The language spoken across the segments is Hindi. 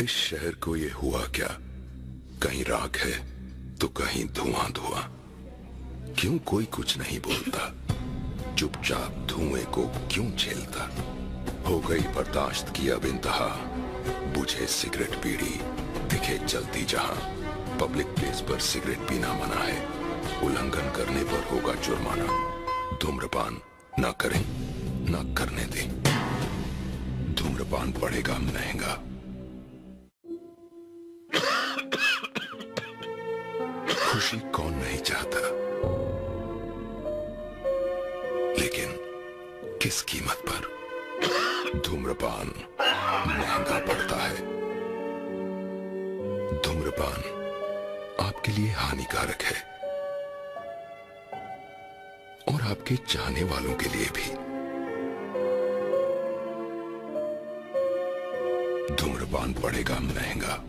इस शहर को ये हुआ क्या? कहीं राख है तो कहीं धुआं धुआं। क्यों कोई कुछ नहीं बोलता? चुपचाप धुएं को क्यों झेलता? हो गई बर्दाश्त की अब इंतहा। बुझे सिगरेट बीड़ी दिखे जलती जहां। पब्लिक प्लेस पर सिगरेट पीना मना है, उल्लंघन करने पर होगा जुर्माना। धूम्रपान ना करें ना करने दें, धूम्रपान पड़ेगा महंगा। खुशी कौन नहीं चाहता, लेकिन किस कीमत पर? धूम्रपान महंगा पड़ता है। धूम्रपान आपके लिए हानिकारक है और आपके चाहने वालों के लिए भी। धूम्रपान पड़ेगा महंगा।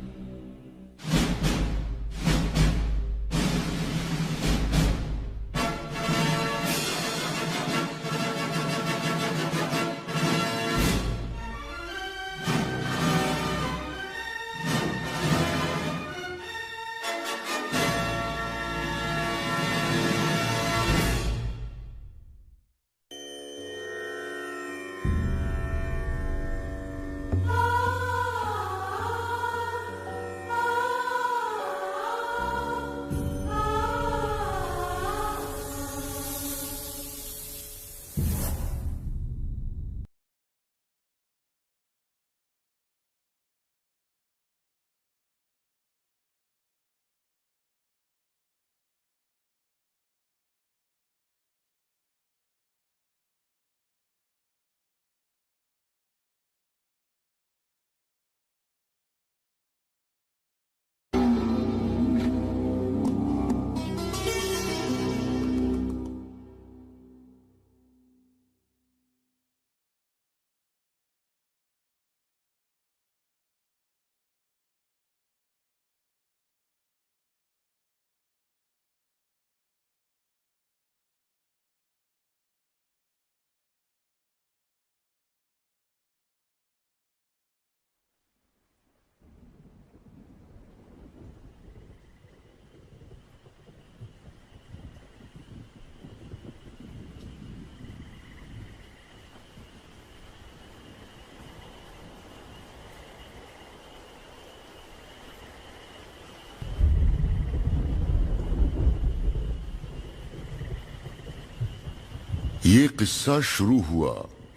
ये किस्सा शुरू हुआ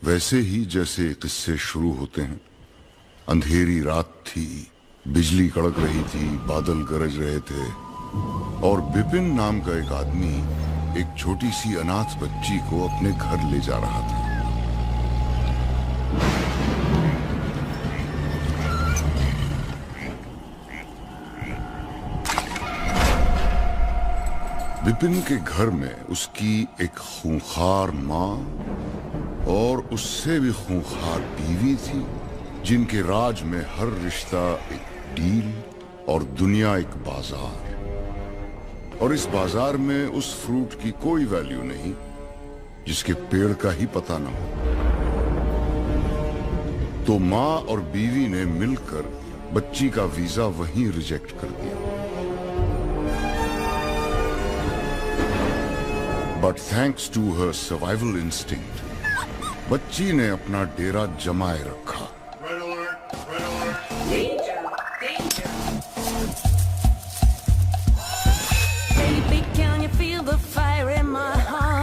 वैसे ही जैसे किस्से शुरू होते हैं। अंधेरी रात थी, बिजली कड़क रही थी, बादल गरज रहे थे और बिपिन नाम का एक आदमी एक छोटी सी अनाथ बच्ची को अपने घर ले जा रहा था। विपिन के घर में उसकी एक खूंखार माँ और उससे भी खूंखार बीवी थी, जिनके राज में हर रिश्ता एक डील और दुनिया एक बाजार। और इस बाजार में उस फ्रूट की कोई वैल्यू नहीं जिसके पेड़ का ही पता न हो। तो माँ और बीवी ने मिलकर बच्ची का वीजा वहीं रिजेक्ट कर दिया। But thanks to her survival instinct, बच्ची ने अपना डेरा जमाए रखा। Red alert! Red alert! Danger! Danger! Baby, can you feel the fire in my heart?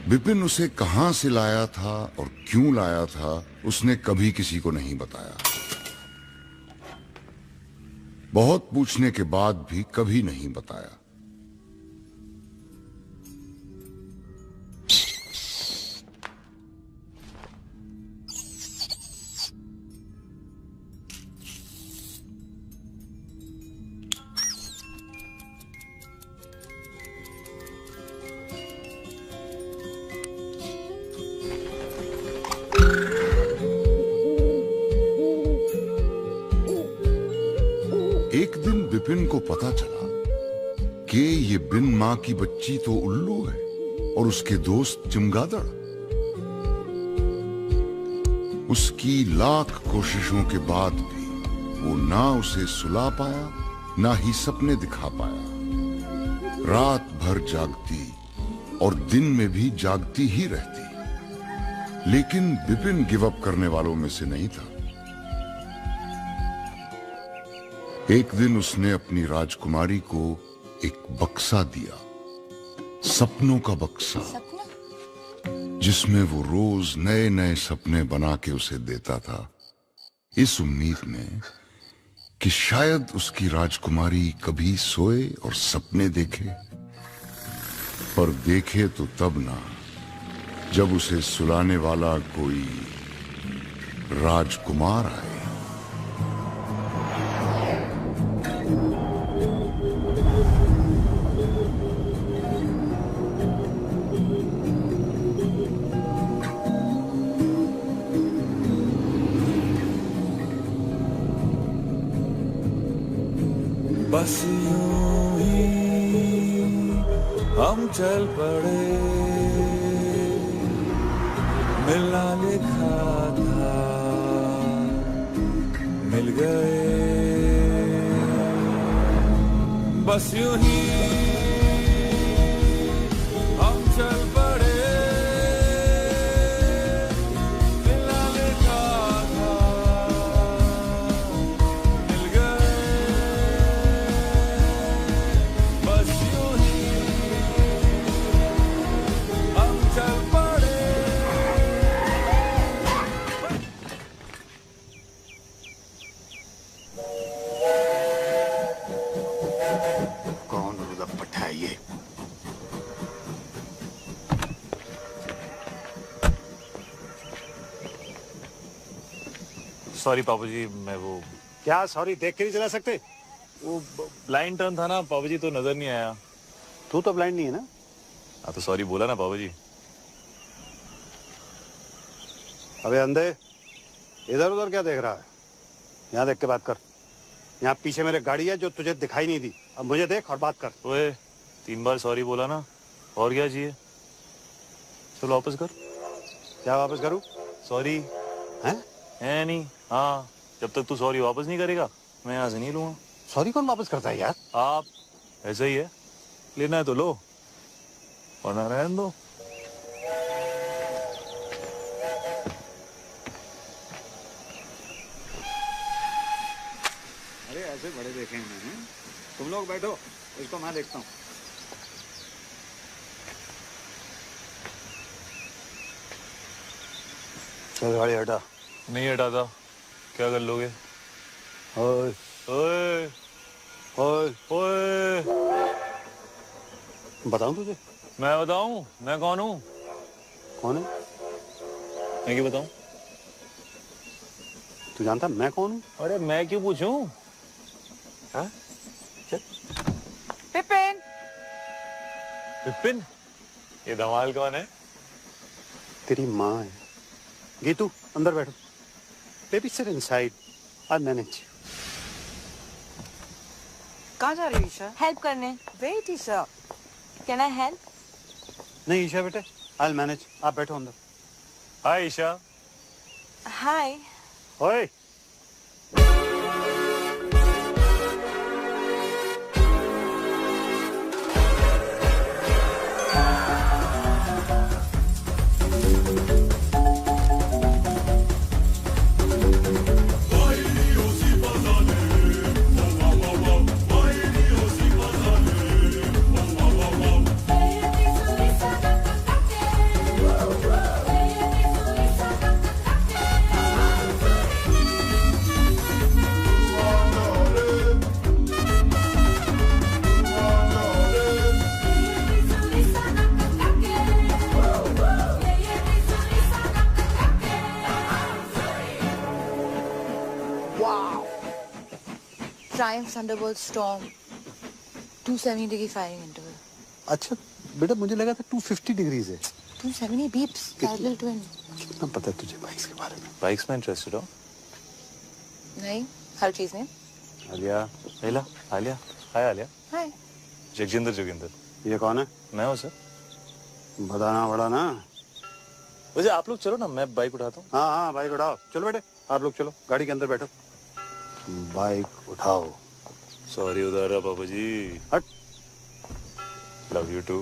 Vipin उसे कहां से लाया था और क्यों लाया था उसने कभी किसी को नहीं बताया। बहुत पूछने के बाद भी कभी नहीं बताया। एक दिन विपिन को पता चला कि ये बिन मां की बच्ची तो उल्लू है और उसके दोस्त चमगादड़। उसकी लाख कोशिशों के बाद भी वो ना उसे सुला पाया ना ही सपने दिखा पाया। रात भर जागती और दिन में भी जागती ही रहती, लेकिन विपिन गिव अप करने वालों में से नहीं था। एक दिन उसने अपनी राजकुमारी को एक बक्सा दिया, सपनों का बक्सा, जिसमें वो रोज नए नए सपने बना के उसे देता था, इस उम्मीद में कि शायद उसकी राजकुमारी कभी सोए और सपने देखे। पर देखे तो तब ना, जब उसे सुलाने वाला कोई राजकुमार आए। बस यूं ही हम चल पड़े, मिलना लिखा था मिल गए। बस यूं ही हम चल पड़े, मिलना लिखा था मिल गए। बस यूं ही हम चल पड़े। कौन रुदप्पट है ये? सॉरी पापा जी, मैं वो क्या सॉरी देख के नहीं चला सकते? वो ब्लाइंड टर्न था ना पापा जी, तो नजर नहीं आया। तू तो ब्लाइंड नहीं है ना? हाँ तो सॉरी बोला ना पापा जी। अबे अंधे, इधर उधर क्या देख रहा है? यहाँ देख के बात कर। यहाँ पीछे मेरे गाड़ी है जो तुझे दिखाई नहीं दी। अब मुझे देख और बात कर। ओए 3 बार सॉरी बोला ना, और क्या चाहिए? चलो वापस कर। क्या वापस करूँ? सॉरी हैं? है नहीं। हाँ, जब तक तू सॉरी वापस नहीं करेगा मैं यहाँ से नहीं लूंगा। सॉरी कौन वापस करता है यार? आप ऐसा ही है, लेना है तो लो वरना रहने दो। अरे ऐसे बड़े देखे हैं मैंने। तुम लोग बैठो, इसको मैं देखता हूँ। चल गाड़ी हटा। नहीं हटाता, क्या कर लोगे? ओए ओए ओए, ओए, बताऊँ तुझे? मैं बताऊं मैं कौन हूँ? कौन है? मैं क्यों बताऊं? तू जानता मैं कौन हूँ? अरे मैं क्यों पूछूं? हाँ? चल। Pippin! विपिन, ये धमाल कौन है? तेरी माँ है। गीतू अंदर बैठो। Baby sit inside, I manage. कहाँ जा रही हो ईशा? Help करने. Wait Isha. Can I help? नहीं ईशा बेटे, आई मैनेज। आप बैठो अंदर। हाय ईशा। Hi. ओए 9 Thunderbolt storm, 270 degree firing interval. अच्छा बेटा मुझे लगा था 250 डिग्रीज है। 270 beeps, parallel twin. कितना पता है तुझे बाइक्स के बारे में? बाइक्स में इंटरेस्टेड हो? नहीं, हर चीज में. आलिया। आलिया, आलिया, हाय आलिया. हाय. जगजिंदर जोगिंदर. ये कौन है? मैं हूँ सर. बताना पड़ा ना. वैसे आप लोग चलो ना, मैं बाइक उठाता हूँ. हाँ हाँ बाइक उठाओ. चलो बेटे आप लोग चलो गाड़ी के अंदर बैठो. बाइक उठाओ. सॉरी उधारा पापा जी. हट. Love you too.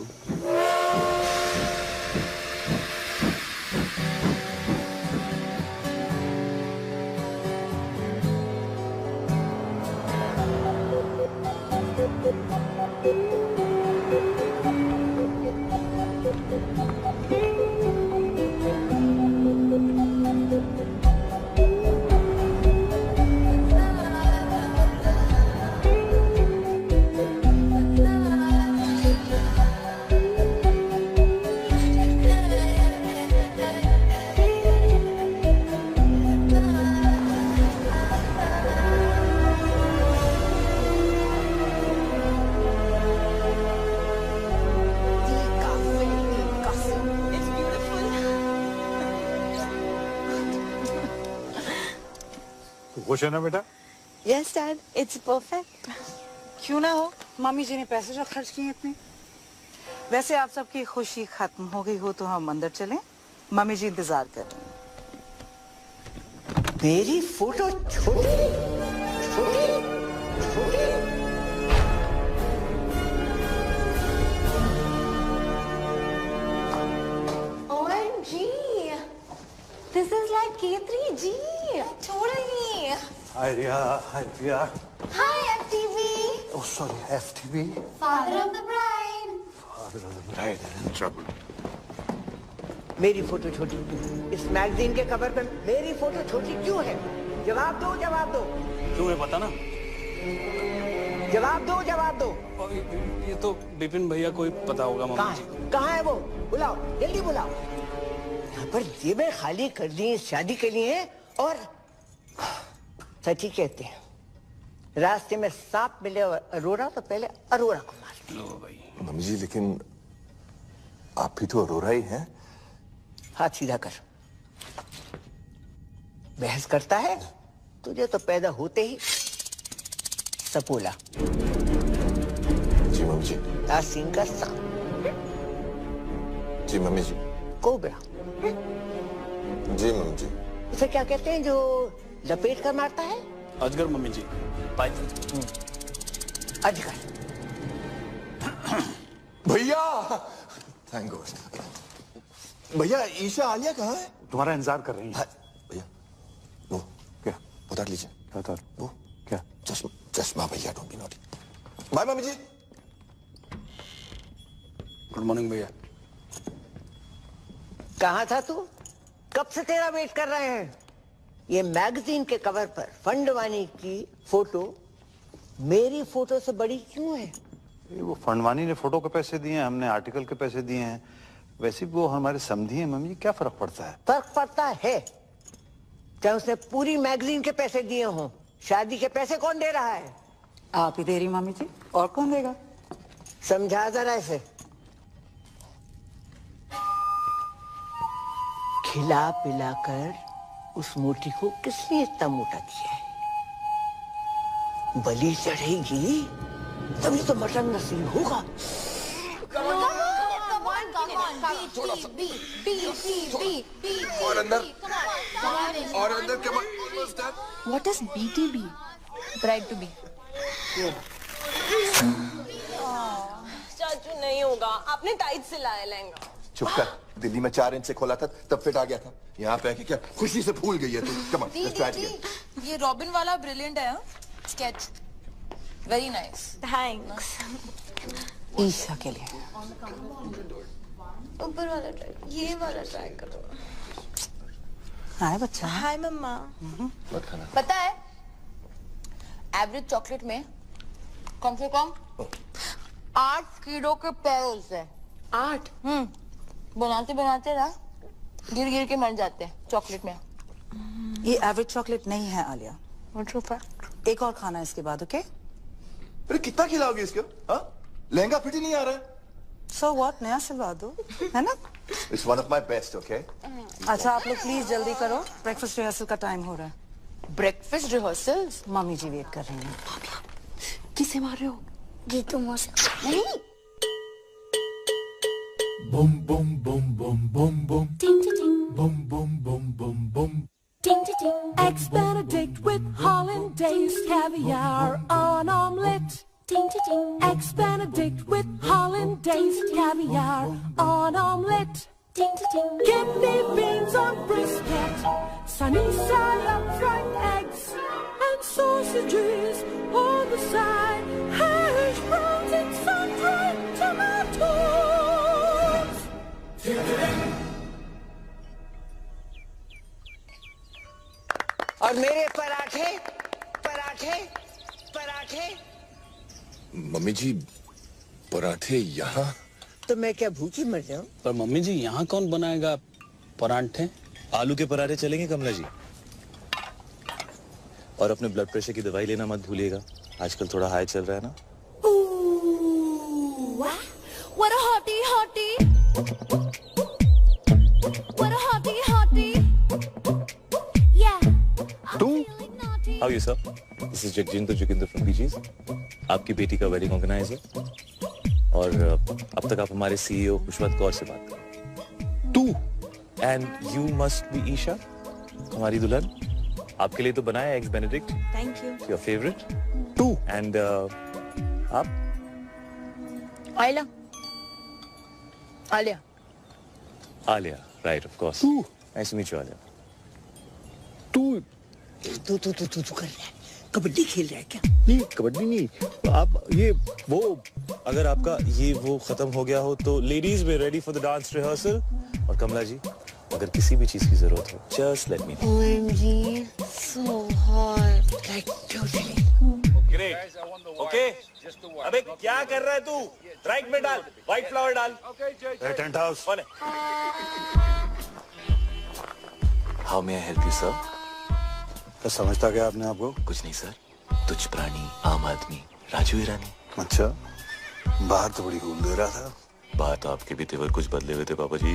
खुश है ना बेटा? Yes, Dad. It's perfect. क्यों ना हो, मम्मी जी ने पैसे जो खर्च किए इतने. वैसे आप सबकी खुशी खत्म हो गई हो तो हम अंदर चलें. मम्मी जी इंतजार कर रही हैं. मेरी फोटो छोटी छोटी छोटी. OMG. This is like K3G. Totally. Hi Riya. Hi Riya. Hi, FTV. Oh sorry FTV. Father of the bride. Father of the bride is in trouble. मेरी फोटो छोटी. इस मैगजीन के कवर पर मेरी फोटो छोटी क्यों है? जवाब दो जवाब दो. क्यों है पता ना? जवाब दो जवाब दो. ये तो विपिन भैया को ही पता होगा मम्मी जी. कहाँ है वो? बुलाओ जल्दी बुलाओ. यहाँ पर जेबें खाली कर दी शादी के लिए और सच ही कहते हैं रास्ते में सांप मिले और अरोरा तो पहले अरोरा को मार. लो भाई. मम्मी जी लेकिन आप भी तो अरोरा ही हैं. हाथ सीधा कर. बहस करता है. तुझे तो पैदा होते ही सपोला. जी मम्मी जी. आसिन का सांप. जी मम्मी जी. कोबरा. जी मम्मी जी. उसे क्या कहते हैं जो लपेट कर मारता है? अजगर मम्मी जी. अजगर. भैया. Thank God. भैया ईशा आलिया कहाँ है? तुम्हारा इंतजार कर रही है. भैया वो क्या? उतार लीजिए. उतार. वो क्या? चश्मा चश्मा भैया. Don't be naughty. Bye mummy जी. गुड मॉर्निंग भैया. कहाँ था तू? कब से तेरा वेट कर रहे हैं. ये मैगजीन के कवर पर फंडवानी की फोटो मेरी फोटो से बड़ी क्यों है? वो फंडवानी ने फोटो के पैसे दिए हैं, हमने आर्टिकल के पैसे दिए हैं. वैसे वो हमारे समधी हैं मम्मी. क्या फर्क पड़ता है? फर्क पड़ता है. चाहे उसने पूरी मैगजीन के पैसे दिए हों. शादी के पैसे कौन दे रहा है? आप ही दे रही मम्मी जी. और कौन देगा? समझा जरा इसे. खिला पिलाकर उस मोटी को किसने इतना मोटा किया है? बलि चढ़ेगी तभी तो मटन नसीब होगा. और अंदर. और अंदर क्या? What is BTB? Bride to be. चाचू नहीं होगा. आपने टाइट सिलाया लहंगा. चुप कर. दिल्ली में 4 इंच से खोला था तब फिट आ गया था. यहाँ पे आके क्या खुशी से फूल गई है तू. Come on let's try again. ये रॉबिन वाला ब्रिलियंट है. Sketch very nice. Thanks. Isha के लिए. ऊपर वाला ट्राई. ये वाला ट्राई करो. हाय बच्चा. हाय मम्मा. मत खाना. पता है एवरेज चॉकलेट में कम से कम 8 कीलो के पेरोल्स है. 8. बनाते बनाते ना गिर गिर के मर जाते हैं चॉकलेट में. ये एवरेज चॉकलेट नहीं है आलिया. What's your fact? एक और खाना इसके बाद. ओके अरे कितना खिलाओगे इसको? हाँ? लहंगा फिट ही नहीं आ रहा है। So what? नया सिलवा दो, है ना? It's one of my best, okay? अच्छा आप लोग प्लीज जल्दी करो, ब्रेकफास्ट रिहर्सल का टाइम हो रहा है। Breakfast rehearsals? मम्मी जी वेट कर रही हैं। किसे मार रहे हो? जीतू मौसी। नहीं। Boom boom boom boom boom boom. Ding ding ding. Boom boom boom boom boom. Ding ding ding. Eggs Benedict with hollandaise caviar on omelette. Ding ding ding. Eggs Benedict with hollandaise caviar on omelette. Ding ding ding. Kidney beans on brisket, sunny side up fried eggs, and sausages on the side. Hash browns and sun-dried tomatoes. Ding ding ding. और मेरे पराठे पराठे पराठे। मम्मी जी पराठे यहाँ? तो मैं क्या भूखी मर जाऊं? पर मम्मी जी यहाँ कौन बनाएगा पराठे? आलू के पराठे चलेंगे कमला जी। और अपने ब्लड प्रेशर की दवाई लेना मत भूलिएगा, आजकल थोड़ा हाई चल रहा है ना। Ooh, what a hottie hottie. What a hottie hottie. Yeah. How are you, sir? This is Jagjendra Joginder from BG's. आपकी बेटी का वेडिंग ऑर्गेनाइजर और अब तक आप हमारे CEO पुष्पवंत कौर से बात करें। तू and you must be Isha, हमारी दुल्हन। आपके लिए तो बनाया eggs Benedict. Thank you. Your favorite? तू and आप? आयला। Alia. Alia, right, of course. तू nice to meet you, Alia. तू कर रहा है, कबड्डी खेल रहा है क्या? नहीं, कबड्डी नहीं, आप ये वो अगर आपका ये वो खत्म हो गया हो तो लेडीज में ready for the dance rehearsal. और कमला जी अगर किसी भी चीज की जरूरत हो just let me know. OMG, so hot. Like totally. Great, okay. अबे क्या कर रहा है तू? राइट में डाल, व्हाइट फ्लावर डाल। Tent house. How may I help you sir? तो समझता क्या आपने आपको? कुछ नहीं सर, तुझ प्राणी आम आदमी राजू ईरानी। अच्छा, बाहर तो बड़ी घूम दे रहा था। बाहर तो आपके भी तेवर कुछ बदले हुए थे पापा जी।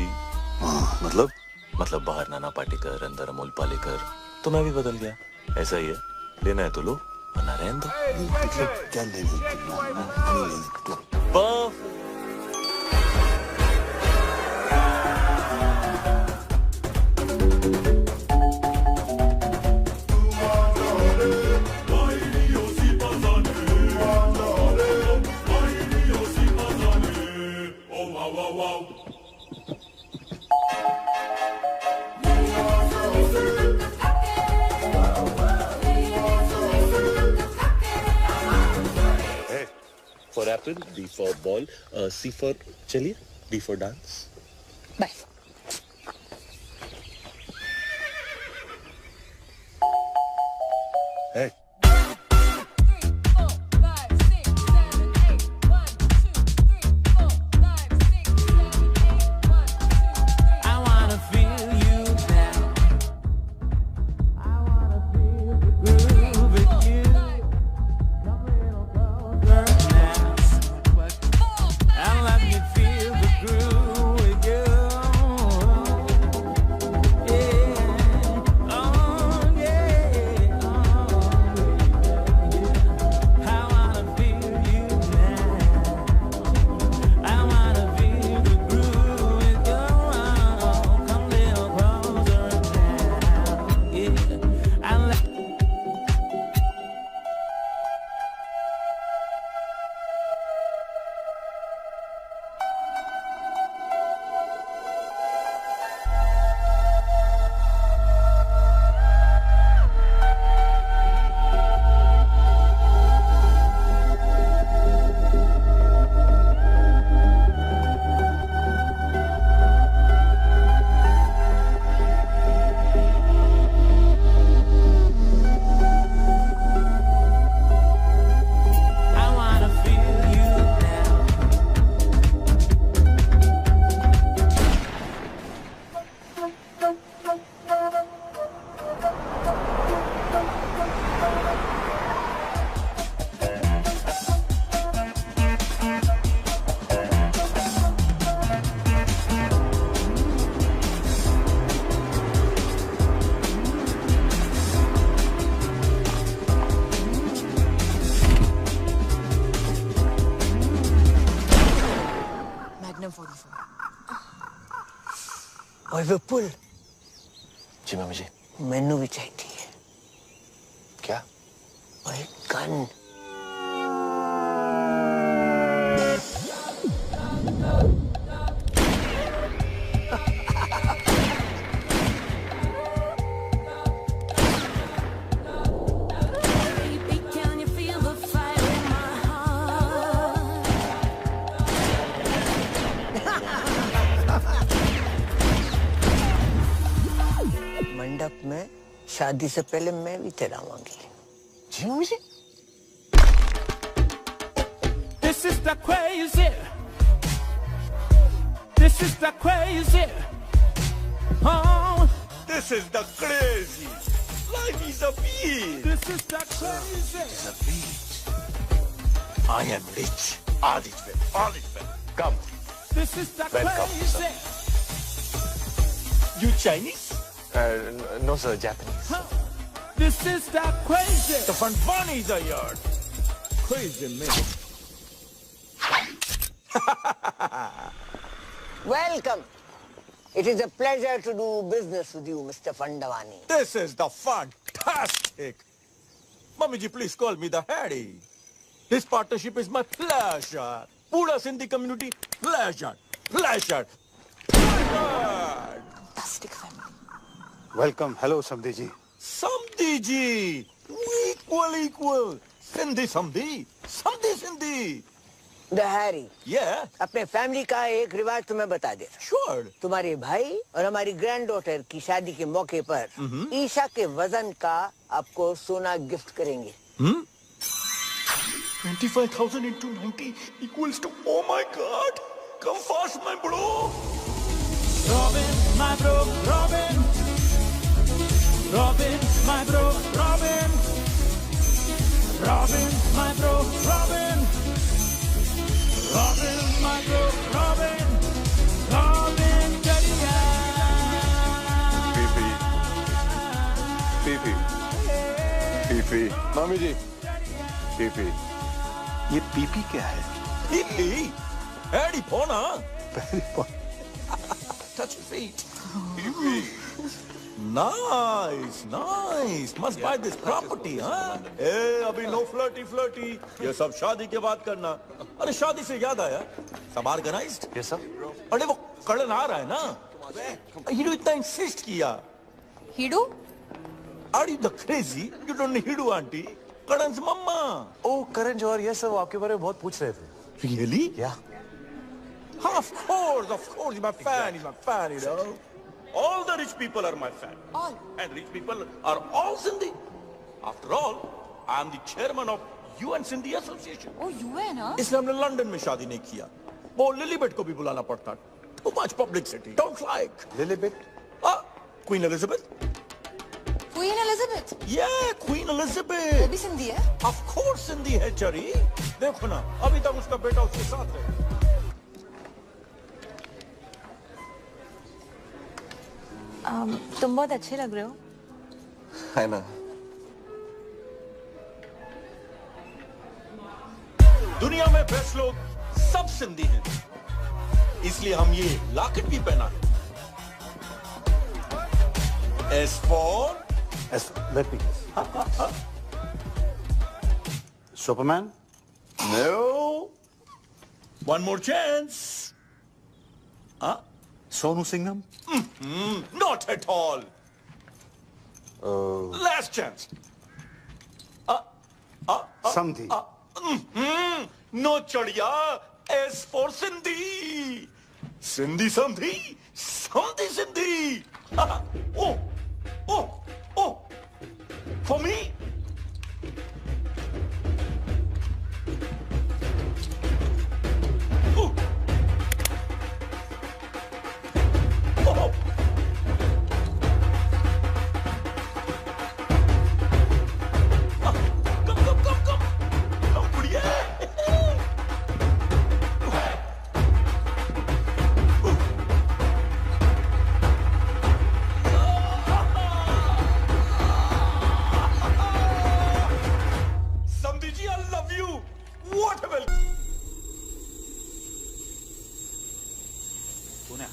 मतलब बाहर नाना पाटेकर, अंदर अमोल पालेकर, तो मैं भी बदल गया। ऐसा ही है, लेना है तो लो वरना रहने दो। क्या लेना? For apple, B for ball, C for चलिए, D for dance. Bye. Hey. ओए विपुल, जी मम्मी जी। मैनू भी चाहिए। क्या? ओए गन। मंडप में शादी से पहले मैं भी तेरा मांगी। जी mummy ji. This is the crazy. This is the crazy. Oh, This is the crazy. Life is a beat. this is the crazy. It's a beat. I am rich. All is well. All is well. Come. This is the Welcome, crazy. You Chinese? No sir, Japanese. This is the crazy. The Funfani's are yours. Crazy man. Welcome. It is a pleasure to do business with you, Mr. Fandavani. This is the fantastic. Mummy ji, please call me the Harry. This partnership is my pleasure. Pura Sindhi community, pleasure. Pleasure. Pleasure. Fantastic family. Welcome. Hello समधी जी। Samdi ji. Equal. Sindhi Samdi. Samdi Sindhi. The Harry. Yeah. अपने फैमिली का एक रिवाज तुम्हें बता दे। Sure. तुम्हारे भाई और हमारी ग्रैंड डॉटर की शादी के मौके पर ईशा के वजन का आपको सोना गिफ्ट करेंगे। 25,000 into 90 equals to, oh my God. Come fast, my bro. Robin, my bro, Robin. Robin, my bro, Robin. Robin, my bro, Robin. Robin, my bro, Robin. Robin, Jadiya. PP. मामी जी। पीपी। ये पीपी क्या है? PP? Harry Pona. Touch your feet. Pee-pee. Nice. Must buy this property, huh? Hey, अभी no flirty. ये सब शादी के बाद करना। अरे शादी से याद आया, सब organized? Yes sir. अरे वो कड़न आ रहा है ना? हीडू इतना insist किया। हीडू? Are you the crazy? You don't need हीडू auntie. कड़न's mamma. Oh, Karan Johar, yes sir, वो आपके बारे में बहुत पूछ रहे थे। Really? Yeah. Of course, he's my fan, you know. All the rich people are my fan. All. And rich people are all Sindhi. After all, I am the chairman of UN Sindhi Association. Oh, UN, huh? इसलिए हमने लंदन में शादी नहीं किया। वो लिलीबेट को भी बुलाना पड़ता। Too much publicity. Don't like. लिलीबेट? Queen Elizabeth. Queen Elizabeth. Yeah, Queen Elizabeth. वो भी सिंधी है? Of course Sindhi है चरी। देखो ना, अभी तक उसका बेटा उसके साथ है। तुम बहुत अच्छे लग रहे हो। है ना। दुनिया में बेस्ट लोग सब सिंधी हैं, इसलिए हम ये लॉकेट भी पहना है। Let me guess. Superman? No. One more chance. Sonu Singham? Not at all. Last chance. Samdhi? No chadiya. S for Sindhi. Sindhi Samdhi. Samdhi Sindhi. Oh. For me?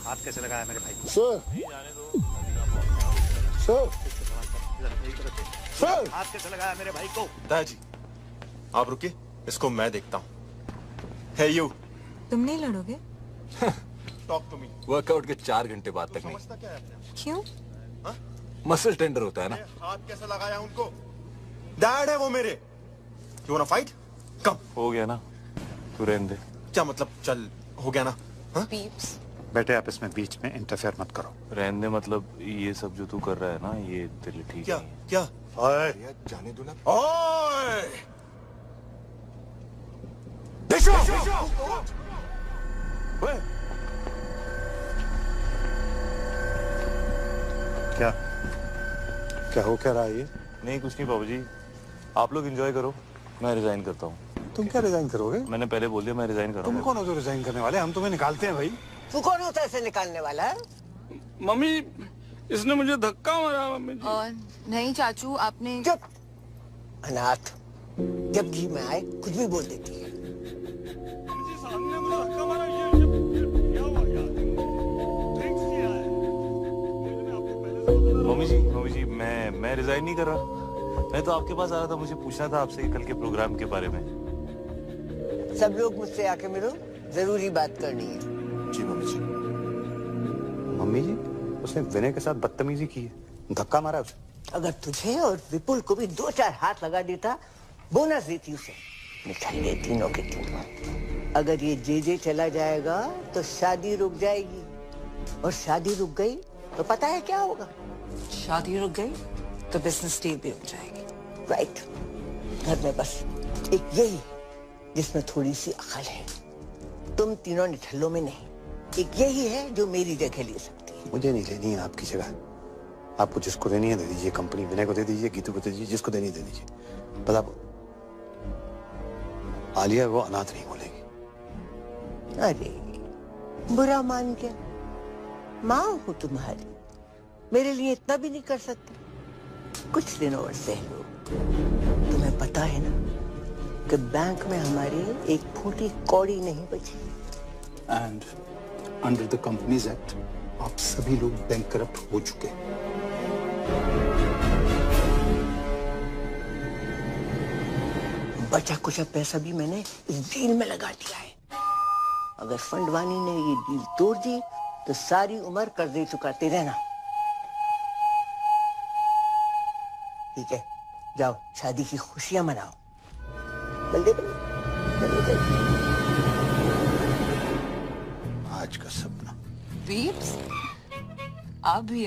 हाथ कैसे लगाया मेरे भाई को? सर सर सर हाथ कैसे लगाया मेरे भाई को? दादाजी आप रुकिए, इसको मैं देखता हूँ। है यू तुम नहीं लड़ोगे? Talk to me. वर्कआउट के 4 घंटे बाद तक नहीं। क्यों? मसल टेंडर होता है ना। हाथ कैसे लगाया उनको? डैड है वो मेरे। You wanna fight? कम। हो गया ना, तू रहने दे। क्या मतलब चल हो गया ना? पीप्स बेटे आप इसमें बीच में इंटरफेयर मत करो। रहने दे, मतलब ये सब जो तू कर रहा है ना, ये तेरे लिए ठीक क्या नहीं है। क्या? ओए जाने दो ना। ओए क्या क्या हो क्या रहा है ये? नहीं कुछ नहीं बाबूजी, आप लोग एंजॉय करो, मैं रिजाइन करता हूँ। तुम क्या रिजाइन करोगे? मैंने पहले बोल दिया मैं रिजाइन तुम करूँगा। कौन हो जो रिजाइन करने वाले? हम तुम्हें निकालते हैं भाई। तू कौन होता है इसे निकालने वाला है? मम्मी इसने मुझे धक्का मारा मम्मी जी। नहीं चाचू, आपने चुप अनाथ, जब जी में आए कुछ भी बोल देती है। सामने मुझे धक्का मारा, ये क्या हुआ यार? ड्रिंक्स किया है। मम्मी जी मैं रिजाइन नहीं कर रहा। मैं तो आपके पास आ रहा था, मुझे पूछना था आपसे कल के प्रोग्राम के बारे में। सब लोग मुझसे आके मिलो, जरूरी बात करनी है। जी मम्मी जी। मम्मी जी उसने विनय के साथ बदतमीजी की है, धक्का मारा उसे। अगर तुझे और विपुल को भी 2-4 हाथ लगा देता, बोनस देती उसे। निकल तीनों के तीनों। अगर ये जे चला जाएगा तो शादी रुक जाएगी, और शादी रुक गई तो पता है क्या होगा? शादी रुक गई तो बिजनेस डील भी रुक जाएगी। राइट। घर में बस एक यही जिसमें थोड़ी सी अकल है। तुम तीनों निठल्लों में नहीं, एक यही है जो मेरी जगह ले सकती है। मुझे नहीं लेनी है आपकी जगह। आपको जिसको देनी है दे दीजिए, कंपनी विनय को दे दीजिए, गीतू को दे दीजिए, जिसको देनी दे दीजिए। बस आप आलिया को अनाथ नहीं बोलेगी। अरे बुरा मान गया, माँ हूँ तुम्हारी, मेरे लिए इतना भी नहीं कर सकते? कुछ दिन और सह लो। तुम्हें पता है ना कि बैंक में हमारी एक फूटी कौड़ी नहीं बची। And under the companies act आप सभी लोग बैंक करप्ट हो चुके हैं। बचा कुछ पैसा भी मैंने इस डील में लगा दिया है। अगर फंडवानी ने ये डील तोड़ दी तो सारी उम्र कर्जे चुकाते रहना। ठीक है, जाओ शादी की खुशियां मनाओ। जल्दी आज का सपना। पीप्स आप भी?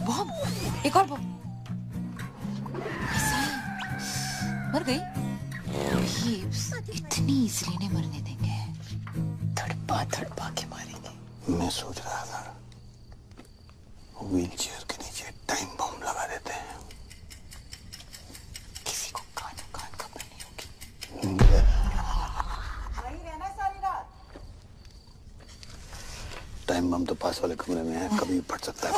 बॉम्ब, एक और बॉम्ब। मर गई? पीप्स इतनी इजीली नहीं मरने देंगे, थड़पा थड़पा के मारेंगे। मैं सोच रहा था व्हील चेयर के नीचे टाइम बम लगा देते हैं। किसी को कान खबर नहीं होगी। वहीं रहना सारी रात। टाइम बम तो पास वाले कमरे में है, कभी भी फट सकता है।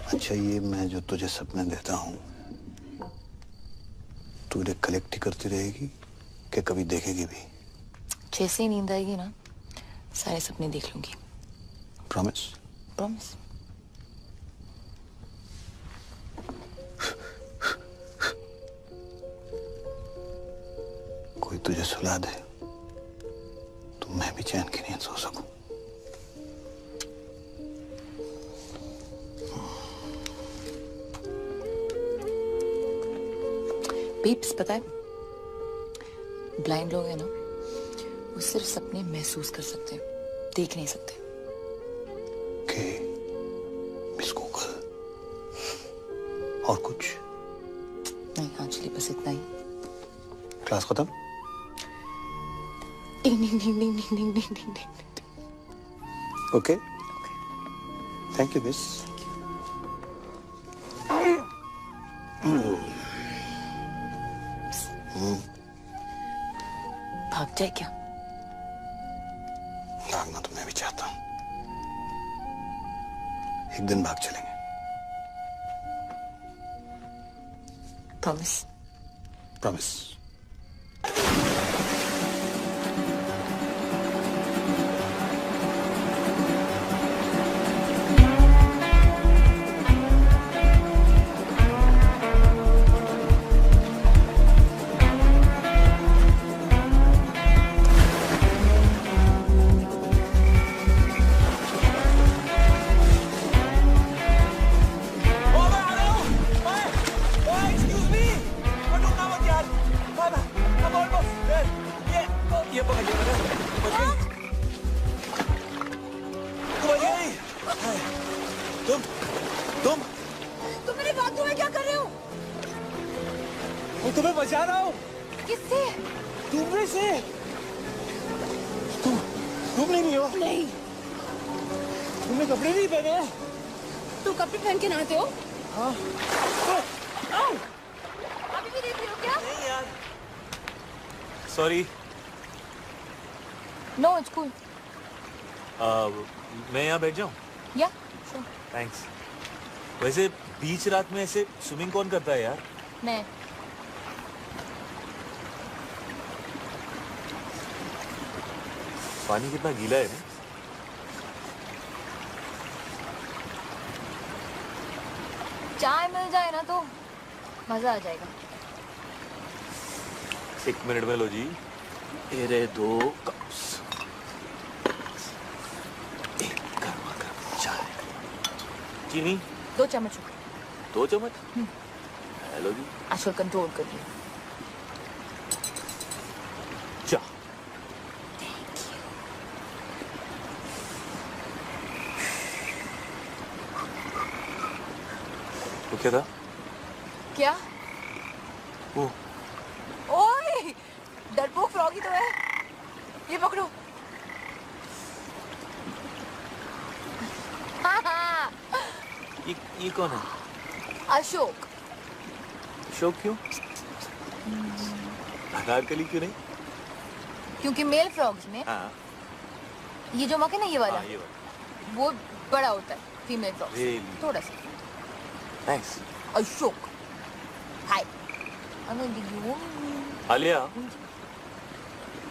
अच्छा ये मैं जो तुझे सपने देता हूँ, तू इन्हें कलेक्ट ही करती रहेगी कि कभी देखेगी भी? जैसे ही नींद आएगी ना, सारे सपने देख लूंगी। प्रॉमिस? प्रॉमिस। कोई तुझे सुला दे तो मैं भी चैन की नींद सो सकूं। पीप्स पता है, ब्लाइंड लोग हैं ना, वो सिर्फ सपने महसूस कर सकते हैं, देख नहीं सकते। मिस गूगल और कुछ नहीं एक्चुअली बस इतना ही। क्लास खत्म? Ding ding ding ding ding ding ding ding. Okay thank you miss. भाग जाए क्या? भागना तो मैं भी चाहता हूँ, एक दिन भाग चलेंगे। प्रॉमिस? प्रॉमिस। तुम मेरे बाथरूम में क्या कर रहे हो? मैं तुम्हें बचा रहा हूँ। किससे? तुमने से। तुम नहीं हो? नहीं। तुमने कपड़े नहीं पहने? तुम कपड़े पहन के नहाते हो? हाँ। अभी भी देख रहे हो क्या? नहीं यार। सॉरी। No, it's cool. मैं यहाँ बैठ जाऊँ? या? थैंक्स। वैसे बीच रात में ऐसे स्विमिंग कौन करता है यार? मैं। पानी कितना गीला है ना? चाय मिल जाए ना तो मजा आ जाएगा। 1 मिनट में लो जी। ये रहे 2 कप्स। एक गर्मा गर्म चाय। चीनी? 2 चम्मच। 2 चम्मच? हेलो जी। आजकल कंट्रोल कर लिया। चा। वो क्या था? क्या? वो ओए! डरपोक फ्रॉगी तो है। ये पकड़ो। ये कौन है? अशोक। अशोक क्यों? अनारकली क्यों नहीं? क्योंकि मेल फ्रॉग्स में हाँ। ये जो मक है ना, ये वाला, हाँ, ये वाला वो बड़ा होता है। Female frogs Really? थोड़ा सा। थैंक्स। अशोक। हाय। आलिया,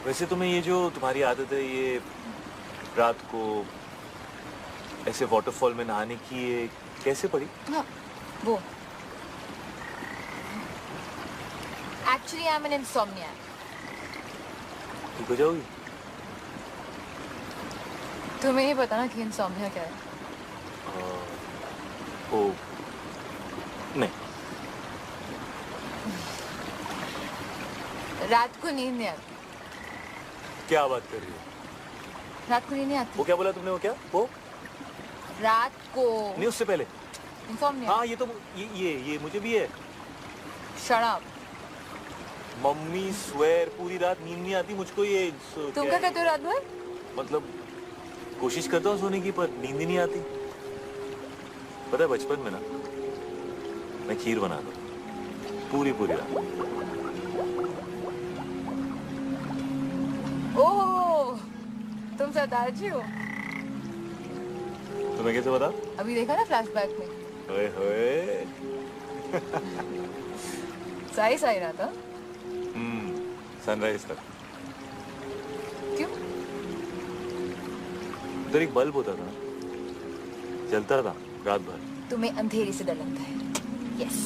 वैसे तुम्हें ये जो तुम्हारी आदत है, ये रात को ऐसे वाटरफॉल में नहाने की, ये कैसे पड़ी? हाँ, वो एक्चुअली आई एम एन इंसोम्नियाक। ठीक हो जाओगी? तुम्हें ही पता ना कि इंसोम्निया क्या है। ओ नहीं। रात को नींद नहीं आती। क्या बात कर रही हो? रात को नींद नहीं आती। वो क्या बोला तुमने? वो क्या? वो रात को नहीं, उससे पहले। इंसोम्निया। हाँ, ये तो ये मुझे भी है। Shut up. मम्मी स्वेर पूरी रात नींद नहीं आती मुझको। ये तुम क्या कहते हो रात भर? मतलब कोशिश करता हूँ सोने की, पर नींद ही नहीं आती। पता है बचपन में ना मैं खीर बनाता पूरी रात। ओह, तुम सरदारजी हो। तुम्हें कैसे पता? अभी देखा ना फ्लैशबैक में। ओए होए। सही रहा था। सनराइज तक। क्यों? उधर एक बल्ब होता था, जलता था रात भर। तुम्हें अंधेरे से डर लगता है। यस।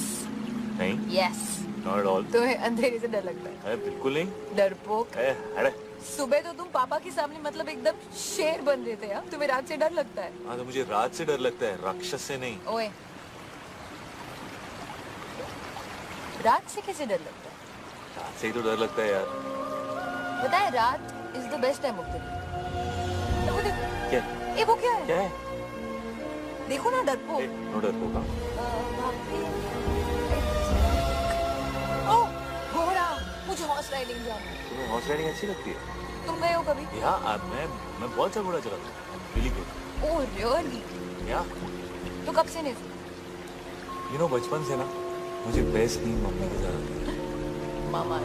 नहीं। यस। Not at all. तुम्हें अंधेरे से डर लगता है। अरे बिल्कुल नहीं। डरपोक। अरे सुबह तो तुम पापा के सामने मतलब एकदम शेर बन रहे थे यार। तुम्हें रात से डर लगता है? हाँ, तो मुझे रात से डर लगता है, राक्षस से नहीं। ओए, रात से कैसे डर लगता है? रात से ही तो डर लगता है यार। पता है, रात is the best time of the day. वो देखो। क्या? ये वो क्या है? क्या है? देखो ना, डरपोक। नो डरपोक। ओह, घोड़ा। मुझे हॉर्स राइडिंग जाना है। तुम्हें हॉर्स राइडिंग अच्छी लगती है? तुम गए हो कभी? या मैं बहुत सा घोड़ा चलाता हूँ। Really good. Oh really? या तो कब से नहीं? यू नो, बचपन से ना मुझे बेस्ट नींद मम्मी के साथ आती है। मामा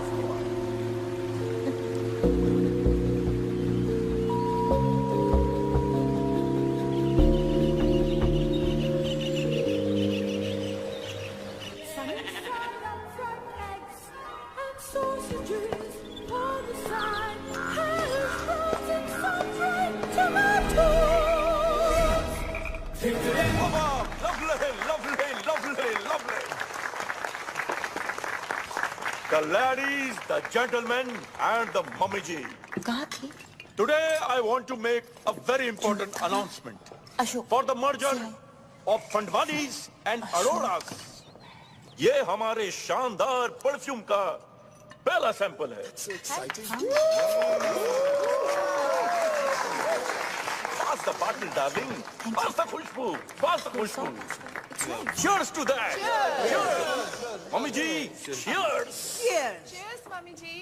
The ladies, the gentlemen, and the mummy ji. कहाँ थी? Today I want to make a very important announcement. Ashok. For the merger of Fandwanis and Aroras. ये हमारे शानदार परफ्यूम का पहला सैंपल है. Pass the bottle, darling. Pass the khushboo. Pass the khushboo. Cheers to that. Cheers. Mummy ji, cheers. Cheers, mummy ji.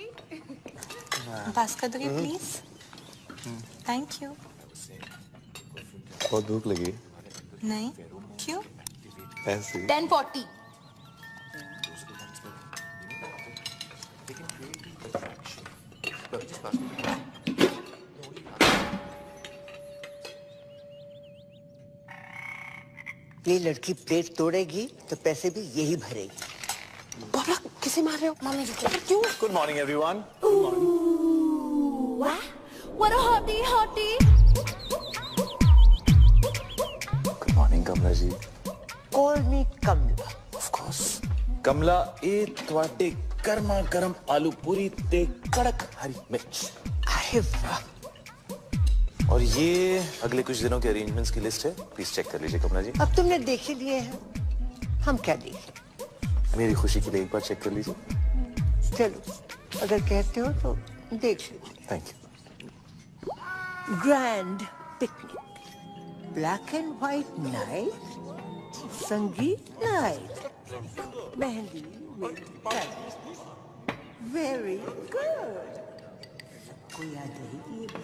Pass कर दोगे प्लीज? Thank you. बहुत भूख लगी. नहीं. क्यों? ऐसे. 10:40. ये लड़की प्लेट तोड़ेगी तो पैसे भी यही भरेगी. बाबा किसे मार रहे हो? मम्मी जी को. क्यों? Good morning, everyone. What a hottie, hottie. Good morning, Kamla ji. Call me Kamla. Of course. Kamla, ये तुम्हारे गर्मा गर्म आलू पूरी ते कड़क हरी मिर्च. अरे वाह. और ये अगले कुछ दिनों के अरेंजमेंट्स की लिस्ट है. प्लीज चेक कर लीजिए कमला जी. अब तुमने देख ही लिए हैं. हम क्या देखें? मेरी खुशी के लिए एक बार चेक कर लीजिए. चलो अगर कहते हो तो देख लीजिए. Thank you. Grand picnic, black and white night, संगीत नाइट, मेहंदी, वेरी गुड. कोई याद रहेगी ये बात?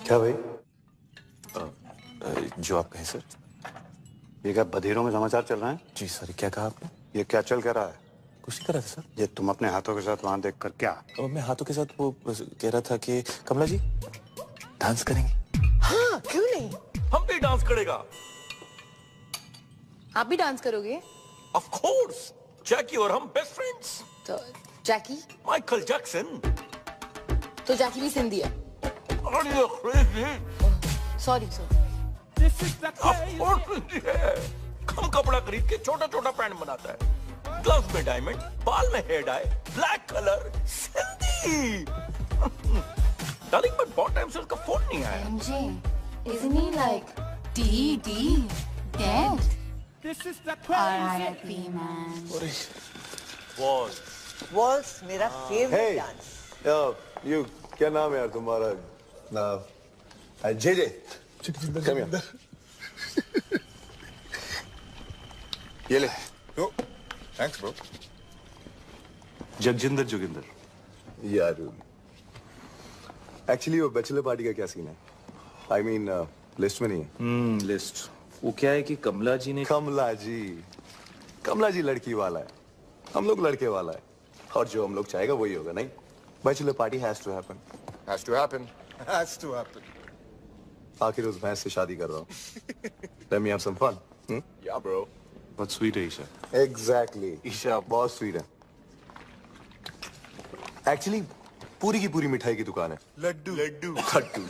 क्या भाई? जो आप कहें सर. ये क्या बधीरों में समाचार चल रहे हैं? जी सर. क्या कहा आपने? ये क्या चल कर रहा है? कुछ नहीं कर रहा था सर. ये तुम अपने हाथों के साथ वहां देख कर क्या? और मैं हाथों के साथ वो कह रहा था कि कमला जी डांस करेंगे. हाँ क्यों नहीं. हम भी डांस करेगा. आप भी डांस करोगे? Of course. जैकी और हम बेस्ट फ्रेंड्स. तो जैकी? Michael Jackson. तो जैकी भी सिंधी है. Are you crazy? Sorry sir. कम कपड़ा खरीद के छोटा छोटा पैंट बनाता है. ग्लव्स में डायमंड, बाल में hair dye, black colour, Sindhi. Darling but बहुत टाइम से उसका फोन नहीं आया. Isn't he like D dead? This is the R.I.P. man. Waltz मेरा फेवरेट डांस. यू क्या नाम है यार तुम्हारा? जे कम हियर. ये ले. Thanks bro. जगजिंदर जोगिंदर. यार एक्चुअली वो बैचलर पार्टी का क्या सीन है? आई मीन लिस्ट में नहीं है. लिस्ट वो क्या है कि कमला जी ने. कमला जी लड़की वाला है. हम लोग लड़के वाला है. और जो हम लोग चाहेगा वही होगा. नहीं, bachelor party has to happen. Has to happen. Has to happen. आखिर उस भैंस से शादी कर रहा हूँ. Let me have some fun. Yeah bro. बहुत स्वीट है ईशा. एग्जैक्टली. ईशा बहुत स्वीट है. एक्चुअली पूरी की पूरी मिठाई की दुकान है. लड्डू लड्डू लड्डू.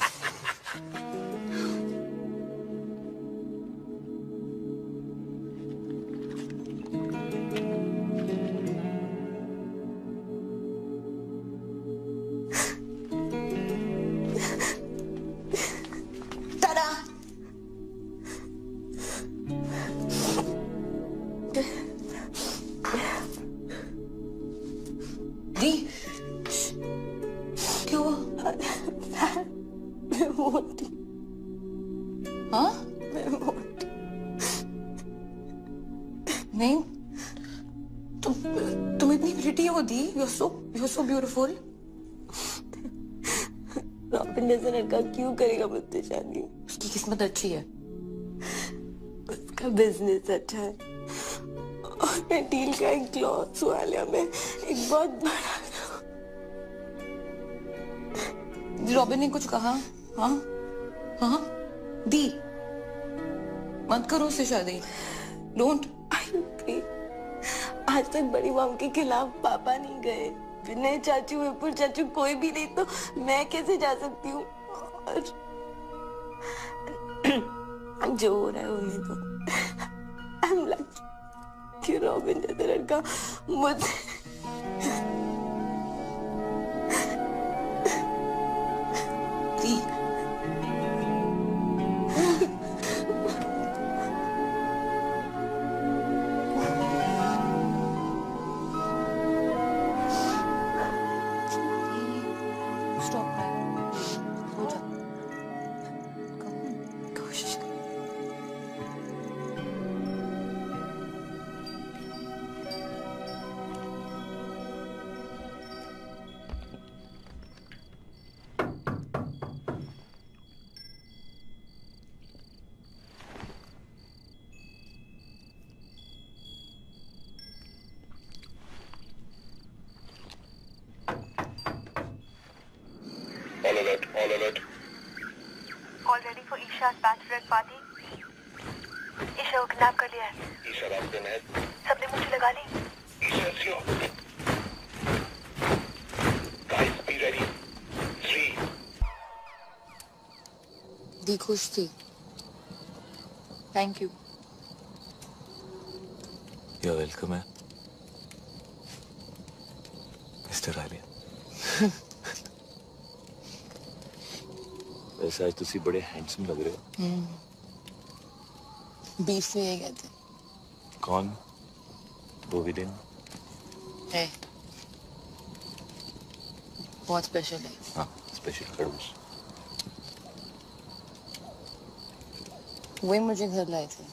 क्यों करेगा मुझसे शादी? उसकी किस्मत अच्छी है. उसका बिजनेस अच्छा है. और मैं डील का एक क्लॉथ्स वाले में एक बहुत बड़ा. रॉबिन ने कुछ कहा? हाँ हाँ दी, मत करो उससे शादी। डोंट। आज तक बड़ी मॉम के खिलाफ पापा नहीं गए, विनय चाचू, विपुल चाचू, कोई भी नहीं, तो मैं कैसे जा सकती हूँ? और जो हो रहा है होने दो। I'm lucky कि रॉबिन जैसा लड़का मुझे All alert, all alert. All ready for Isha's bachelorette party? Isha को किडनैप कर लिया है। ईशा रास्ते में है। सबने मुझे लगा ली। Isha slow. Guys, be ready. 3. दी खुश थी। Thank you. You're welcome है मिस्टर आलिया। वैसे आज तुसी बड़े हैंडसम लग रहे हो। बीफ से ये कहते। कौन? वो विलेन है, बहुत स्पेशल है। हाँ, स्पेशल खड़ूस। वही मुझे घर लाए थे।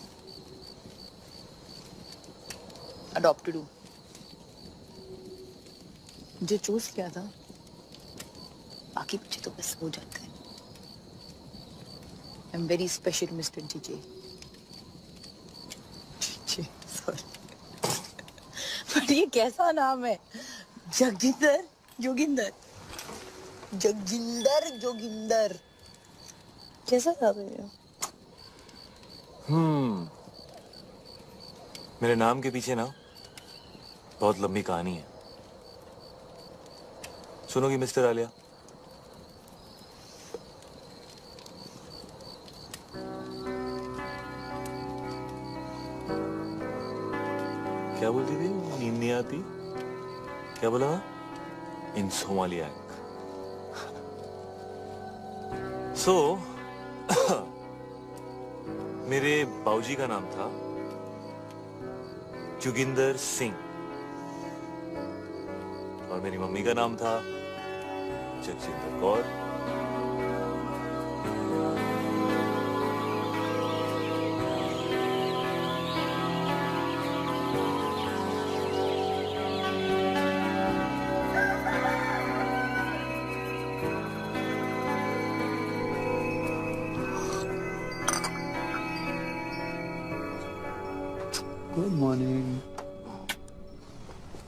अडॉप्टेड हूँ। जो चूज किया था, बाकी बच्चे तो बस हो जाते हैं। I'm very special, Mr. DJ. Sorry. पर ये कैसा नाम है? जगजिंदर जोगिंदर, जगजिंदर जोगिंदर, कैसा नाम है ये? मेरे नाम के पीछे ना बहुत लंबी कहानी है। सुनोगी मिस्टर आलिया? क्या बोलती थी? नींद नहीं आती? क्या बोला? इंसोमालियाक। सो मेरे बाऊजी का नाम था जोगिंदर सिंह और मेरी मम्मी का नाम था Jagjinder Kaur. Good morning.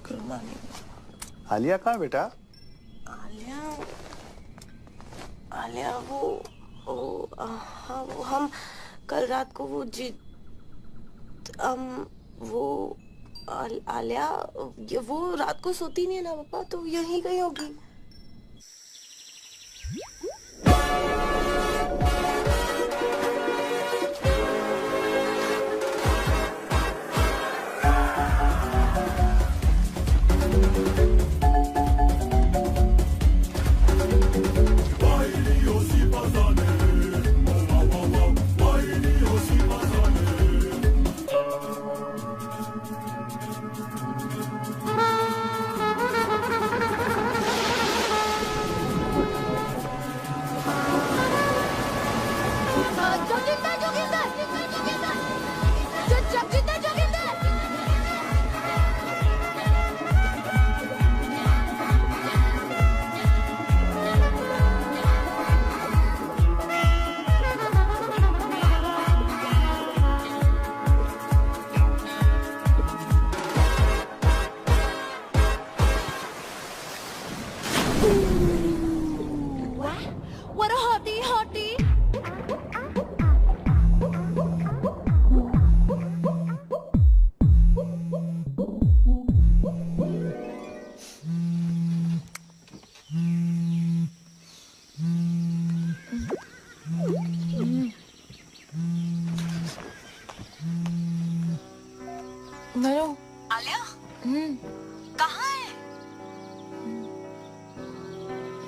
Good morning. Alia कहाँ बेटा? आलिया, आलिया हाँ, वो हम कल रात को आलिया वो रात को सोती नहीं है ना पापा, तो यहीं गई होगी। कहाँ है?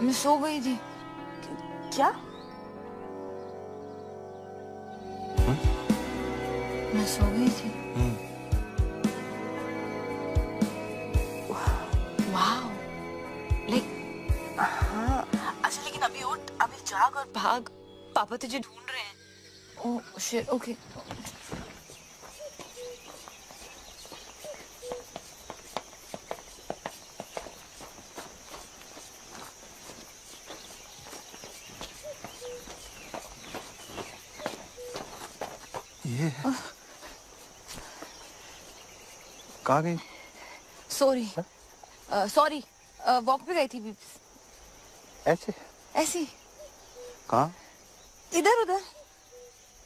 मैं सो गई थी। क्या? मैं सो गई थी। वाओ, लाइक हाँ, अच्छा लेकिन अभी उठ, अभी जाग और भाग, पापा तुझे ढूंढ रहे हैं। Oh shit, okay. ये कहाँ गई? सॉरी, सॉरी, वॉक पे गई थी। ऐसे? ऐसी? कहाँ? इधर उधर।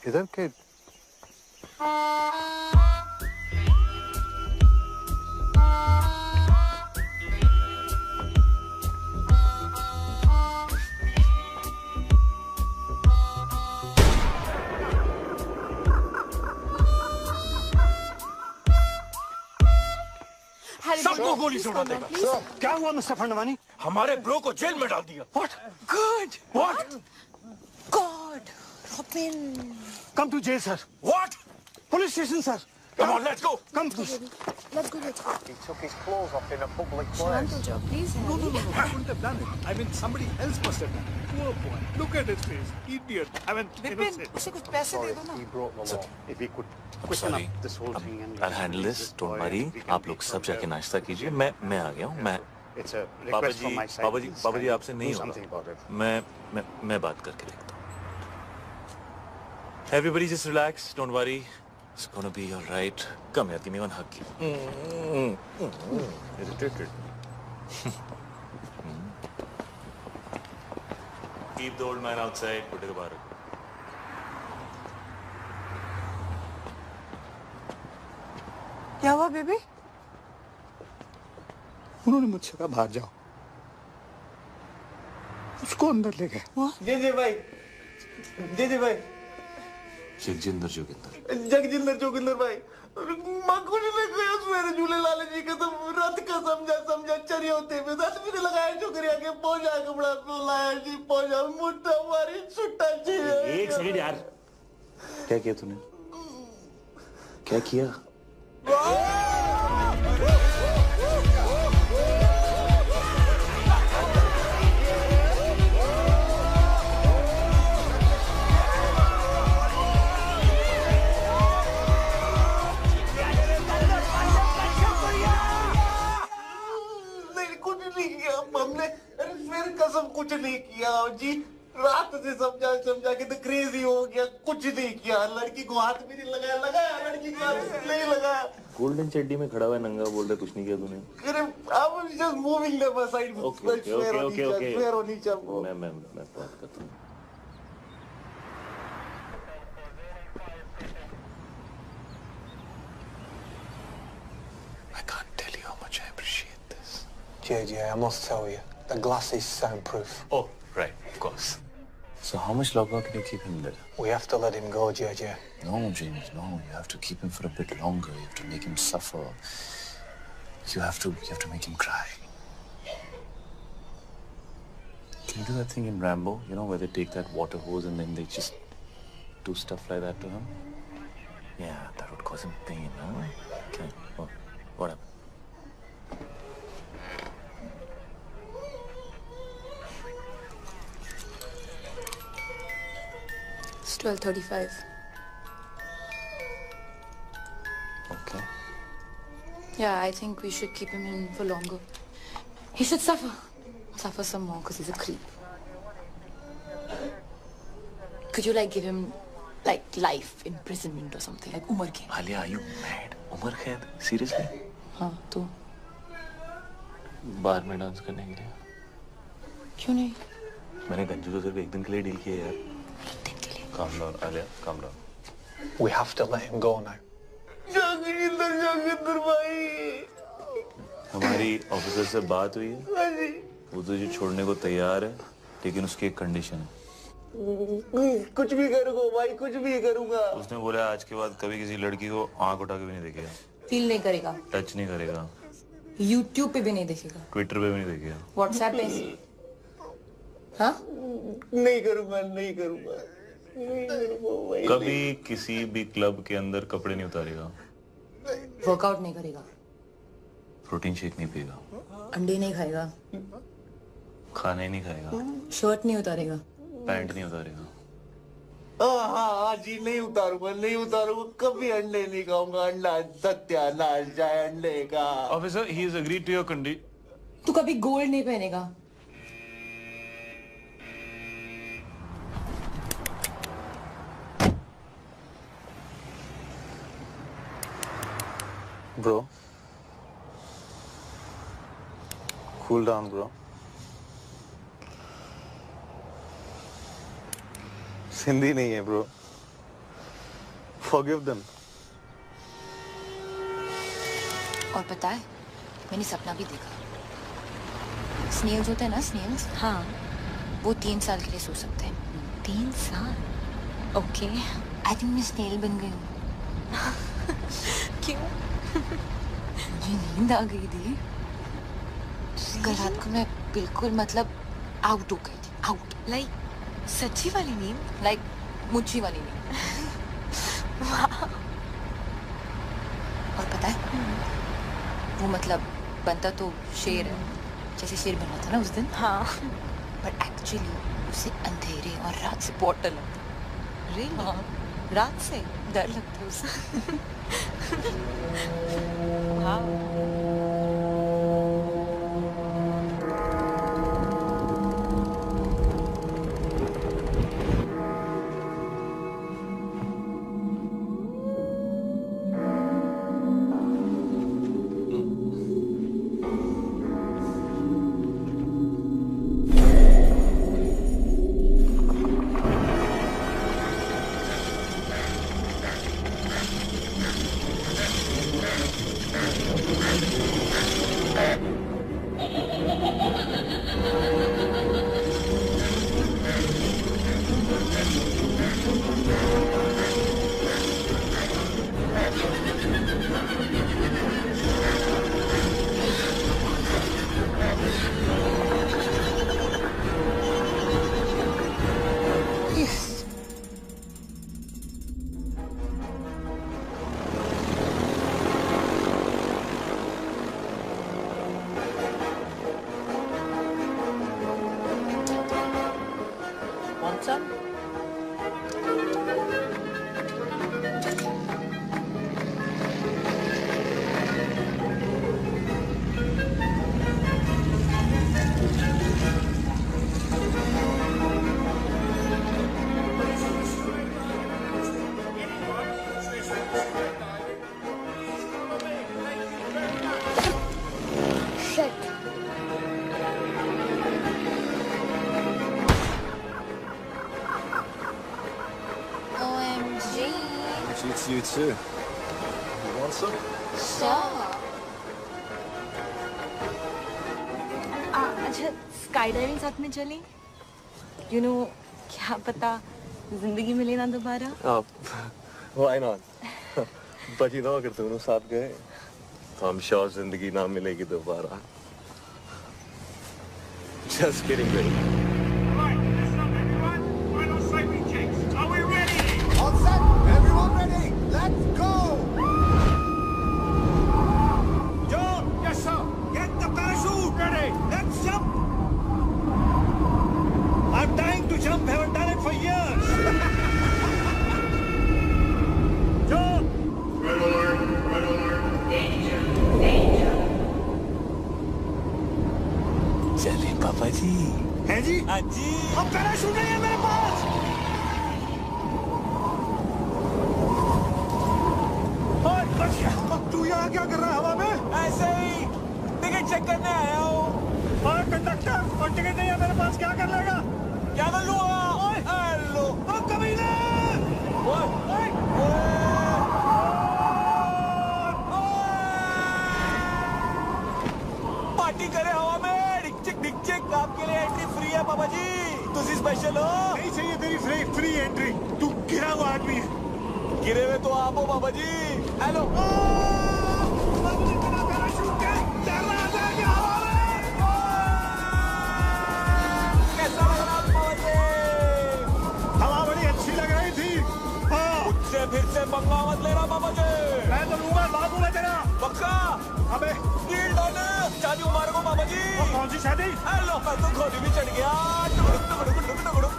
इधर के? सबको गोली सुना देगा। क्या हुआ मिस्टर फंडवानी? हमारे ब्रो को जेल में डाल दिया। What? Good. What? God, Robin. Come to jail, sir. What? Police station, sir. Come on, let's go. Come, please. Let's go. He took his clothes off in a public place. Shanto, please. No, I wouldn't have done it. I mean, somebody else must have done it. Poor boy. Look at his face. Idiot. I mean, innocent. उसे कुछ पैसे दे दो ना। He broke the law. If he could I'm quicken sorry. up this whole thing and I'll handle this. Don't worry. आप लोग सब जाके नाश्ता कीजिए। मैं आ गया हूँ। मैं It's a पापा request from my side. पापा जी आपसे नहीं Do something about होगा। it. मैं बात करके देखता हूँ। Everybody just relax. Don't worry. It's gonna be all right. Come here, give me one hug. Irritated. Keep the old man outside. Put it back. क्या हुआ बेबी? उन्होंने मुझसे कहा बाहर जाओ, उसको अंदर ले गए। जी भाई, जी भाई। जगजिंदर जोगिंदर भाई, माँ कुछ नहीं कहा मेरे झूले लाल जी का तो रात का समझा चरिया होते में 10 मिनट लगाया छोकरिया के पहुंचा कपड़ा लाया जी पहुंचा मुट्ठा मारी छुट्टा जी। एक सेकंड यार, क्या किया तूने? क्या किया? कसम कुछ नहीं किया जी, रात से समझा के तो क्रेजी हो गया, कुछ नहीं किया। लड़की को हाथ भी नहीं लगाया लड़की को हाथ नहीं लगाया। गोल्डन चड्डी में खड़ा हुआ है, नंगा बोल रहा है, कुछ नहीं किया तूने। अरे I was just moving them aside. Okay fair होनी चाहिए। मैं बात करता हूँ। I can't tell you how much I appreciate this. JJ, I must tell you, the glass is soundproof. Oh, right, of course. So how much longer can you keep him there? We have to let him go, JJ. No, James, no. You have to keep him for a bit longer. You have to make him suffer. You have to make him cry. Can you do that thing in Rambo? You know, where they take that water hose and then they just do stuff like that to him? Yeah, that would cause him pain, huh? Okay, well, what happened? It's 12:35. Okay. Yeah, I think we should keep him in for longer. He should suffer some more because he's a creep. Could you like give him like life imprisonment or something like Umar Khaid? Alia, are you mad? Umar Khaid? Seriously? हाँ तो बार में डांस करने के लिए? क्यों नहीं? मैंने गंजू को सिर्फ एक दिन के लिए डील किया यार। Calm down, Alia. Calm down. We have to let him go now. Joginder भाई, हमारी ऑफिसर से बात हुई है। हाँ जी। वो तुझे छोड़ने को तैयार है, लेकिन उसकी एक कंडीशन है। कुछ भी करूँगा भाई, कुछ भी करूँगा। उसने बोला आज के बाद कभी किसी लड़की को आंख उठा के भी नहीं देखेगा। फील नहीं करेगा। टच नहीं करेगा। YouTube पे भी नहीं देखेगा, ट्विटर पे भी नहीं देखेगा, व्हाट्सएप पे? हाँ? नहीं करूंगा, नहीं करूंगा, नहीं करूंगा। कभी किसी भी क्लब के अंदर कपड़े नहीं उतारेगा, वर्कआउट नहीं करेगा, प्रोटीन शेक नहीं पिएगा, अंडे नहीं खाएगा, खाना ही नहीं खाएगा, शर्ट नहीं उतारेगा, पैंट नहीं उतारेगा। हाँ जी, नहीं उतारूंगा, नहीं उतारूंगा, कभी अंडे नहीं खाऊंगा। अंडा सत्यानाश जाए अंडे का। Officer, he is agreed to your condition. तू कभी गोल्ड नहीं पहनेगा। Bro, cool down, bro. Hindi नहीं है bro. Forgive them. और पता है, मैंने सपना भी देखा। स्नेल्स होते हैं ना, स्नेल्स? हाँ। वो 3 साल के लिए सो सकते हैं। 3 साल? ओके। आई थिंक मैं स्नेल बन गई हूँ। क्यों? मुझे नींद आ गई थी। कल रात को मैं बिल्कुल मतलब आउट हो गई थी, आउट। लाइक सच्ची वाली नींद? लाइक मुच्छी वाली नींद। और पता है, वो मतलब बनता तो शेर है, जैसे शेर बना था ना उस दिन। हाँ। बट एक्चुअली उसे अंधेरे और रात से बहुत डर लगता। रियली? हाँ। रात से डर लगता है उसे। You too. You want some? Sure. अच्छा, स्काई डाइविंग साथ में चलें? You know, क्या पता जिंदगी मिले ना दोबारा? Why not? But you know, अगर दोनों साथ गए, तो I'm sure जिंदगी ना मिलेगी दोबारा. Just kidding, baby. Let's go! John! Yes, sir. Get the parachute ready. Let's jump. I'm dying to jump. Haven't done it for years. John! Red alert! Red alert! Danger! Danger! चलिए पापा जी। हैं जी? हाँ जी। अब पैराशूट नहीं है मेरे पास। तू यहाँ क्या कर रहा है हवा में? ऐसे ही टिकट चेक करने आया हूँ। और कंडक्टर, और टिकट नहीं है मेरे पास, क्या कर लेगा? क्या कर लूँगा? हेलो। ओ कमीने! पार्टी करे हवा में, डिक चिक आपके लिए एंट्री फ्री है पापा जी। तुझे स्पेशल हो? नहीं चाहिए तेरी फ्री एंट्री। तू गिरा हुआ आदमी है। गिरे हुए तो आप हो पापा जी। हेलो। बाबू ने बिना पैराशूट के मुझसे पंगा मत लेना मामा जी। मैं तो लूंगा, बाबू मैं तेरा। पक्का? अबे डील डन। शादी उमार को मामा जी। कौन सी शादी? हेलो, मैं तो घोड़ी भी चढ़ गया। टुकड़ुक टुकड़ुक टुकड़ुक टुकड़ुक।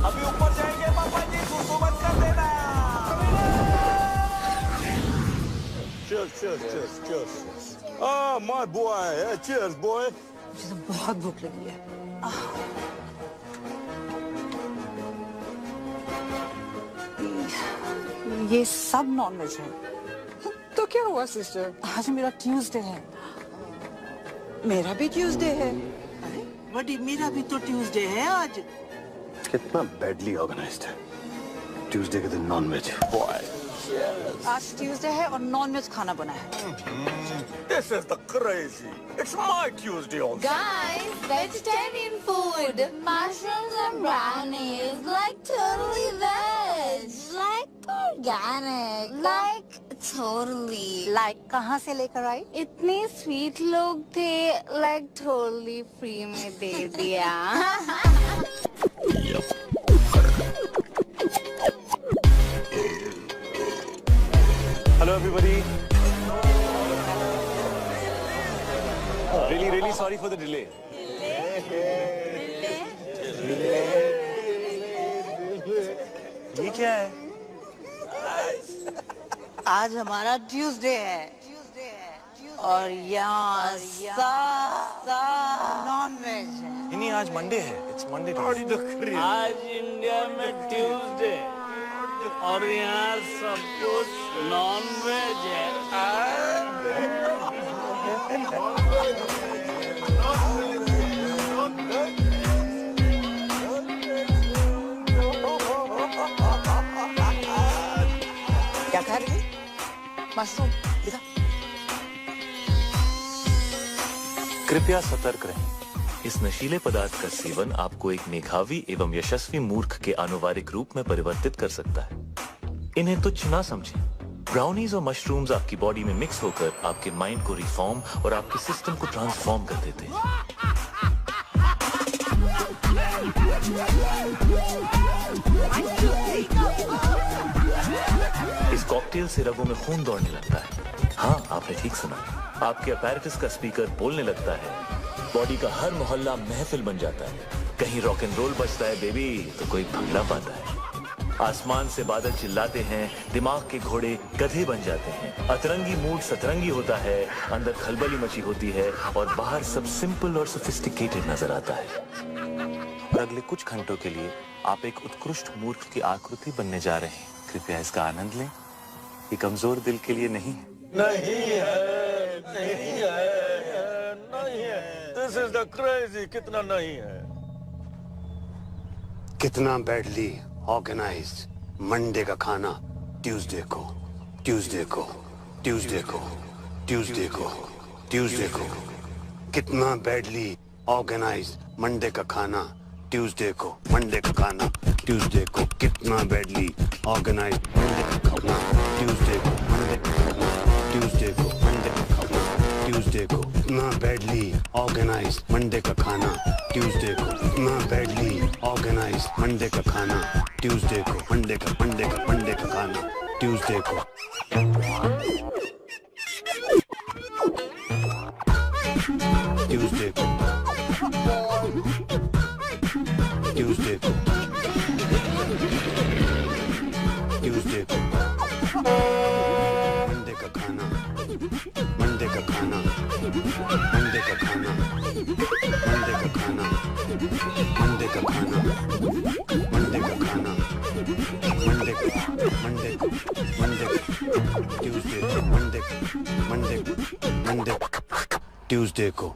अभी ऊपर जाएंगे पापा जी, सुसु मत कर देना। Cheers, cheers, cheers, cheers. Ah, my boy. Yeah, cheers, boy. मुझे तो बहुत भूख लगी है। ये सब नॉनवेज है। तो क्या हुआ सिस्टर? आज मेरा ट्यूसडे है। मेरा भी ट्यूसडे है। बड़ी मेरा भी तो ट्यूसडे है आज। कितना बैडली ऑर्गेनाइज्ड है। ट्यूसडे के दिन नॉनवेज। बॉय आज ट्यूसडे है और नॉनवेज खाना बना है। This is the crazy. It's my Tuesday also. Guys, vegetarian food, mushrooms and brownies, like totally veg, like organic, like totally. Like कहाँ से लेकर आई? इतने स्वीट लोग थे, like totally free में दे दिया। Hello everybody. Really sorry for the delay. ये क्या है? आज हमारा ट्यूसडे है और यहाँ नॉनवेज है। नहीं, आज मंडे है। It's Monday. आज इंडिया में ट्यूसडे और यहाँ सब कुछ नॉन वेज है। क्या खा रही? मशरूम। कृपया सतर्क रहें। इस नशीले पदार्थ का सेवन आपको एक मेधावी एवं यशस्वी मूर्ख के आनुवारिक रूप में परिवर्तित कर सकता है। इन्हें तुच्छ ना समझें। ब्राउनीज और मशरूम्स आपकी बॉडी में मिक्स होकर आपके माइंड को रिफॉर्म और आपके सिस्टम को ट्रांसफॉर्म कर देते हैं। इस कॉकटेल से रगों में खून दौड़ने लगता है। हाँ, आपने ठीक सुना। आपके अपैरेटस का स्पीकर बोलने लगता है। बॉडी का हर मोहल्ला महफिल बन जाता है। कहीं रॉक एंड रोल बजता है बेबी तो कोई भंगड़ा पाता है। आसमान से बादल चिल्लाते हैं, दिमाग के घोड़े गधे बन जाते हैं। अतरंगी मूड सतरंगी होता है, अंदर खलबली मची होती है और बाहर सब सिंपल और सोफिस्टिकेटेड नजर आता है। और अगले कुछ घंटों के लिए आप एक उत्कृष्ट मूर्ख की आकृति बनने जा रहे हैं। कृपया इसका आनंद लें। ये कमजोर दिल के लिए नहीं है। This is the crazy. कितना नहीं है? कितना बैडली ऑर्गेनाइज्ड। मंडे का खाना ट्यूसडे को, ट्यूसडे को, ट्यूसडे को, ट्यूसडे को, ट्यूसडे को। कितना बैडली ऑर्गेनाइज्ड मंडे का खाना ट्यूसडे को, मंडे का खाना ट्यूसडे को। कितना बैडली ऑर्गेनाइज्ड मंडे का खाना ट्यूसडे को, मंडे का खाना ट्यूसडे को, मंडे का खाना ट्यूसडे को। कितना बैडली ऑर्गेनाइज्ड मंडे का खाना ट्यूसडे को। कितना बैडली ऑर्गेनाइज्ड मंडे का खाना ट्यूसडे को, मंडे का खाना ट्यूसडे को। ट्यूसडे को, ट्यूसडे को, ट्यूसडे को। मंडे का खाना, मंडे का खाना, मंडे का खाना, मंडे का खाना, मंडे का खाना, मंडे का खाना, मंडे ट्यूसडे, मंडे ट्यूसडे को।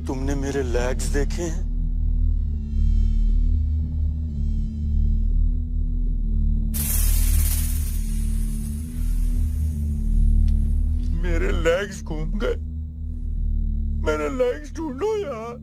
तुमने मेरे लेग्स देखे हैं? मेरे लेग्स घूम गए। मेरे लेग्स ढूंढो यार।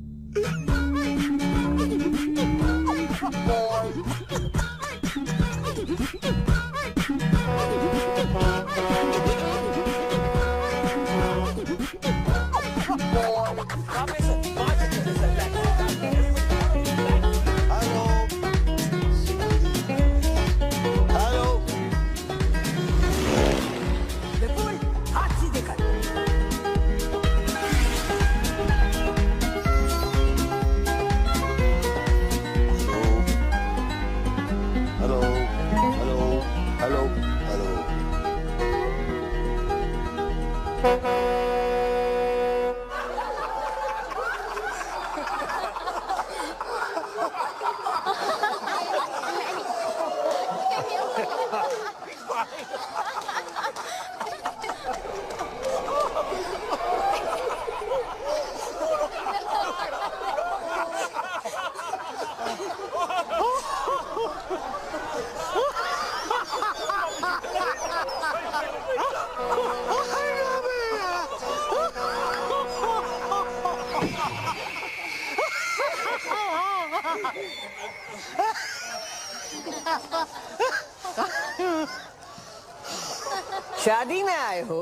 शादी में आए हो?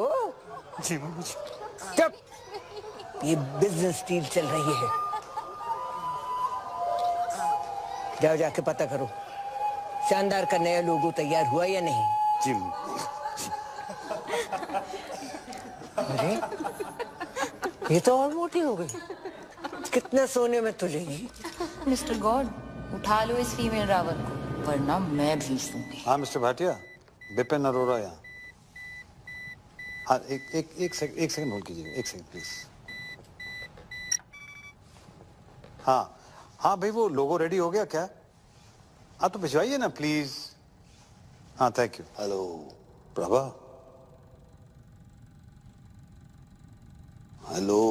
जी मम्मी जी। चुप, ये बिजनेस डील चल रही है। जाओ जाके पता करो शानदार का नया लोगो तैयार हुआ या नहीं। जी अरे ये तो और मोटी हो गई। कितना सोने में तुलेगी? मिस्टर गॉड, उठा लो इस फीमेल रावण को, वरना मैं भेज दूंगी। हाँ मिस्टर भाटिया, विपिन अरोड़ा यहाँ। हाँ एक सेकंड होल्ड कीजिए, एक सेकंड प्लीज। हाँ भाई, वो लोगो रेडी हो गया क्या? हाँ तो भिजवाइए ना प्लीज। हाँ thank you. Hello Prabha. Hello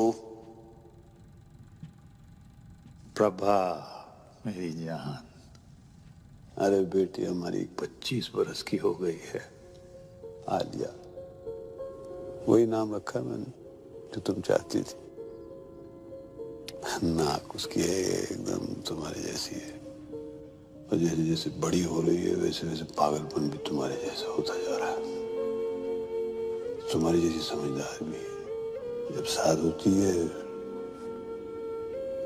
Prabha मेरी जान। अरे बेटी हमारी 25 बरस की हो गई है, आलिया। वही नाम रखा मैंने जो तुम चाहती थी। नाक उसकी है एकदम तुम्हारे जैसी है, और जैसे जैसे बड़ी हो रही है वैसे वैसे पागलपन भी तुम्हारे जैसा होता जा रहा है। तुम्हारी जैसी समझदार भी है। जब साथ होती है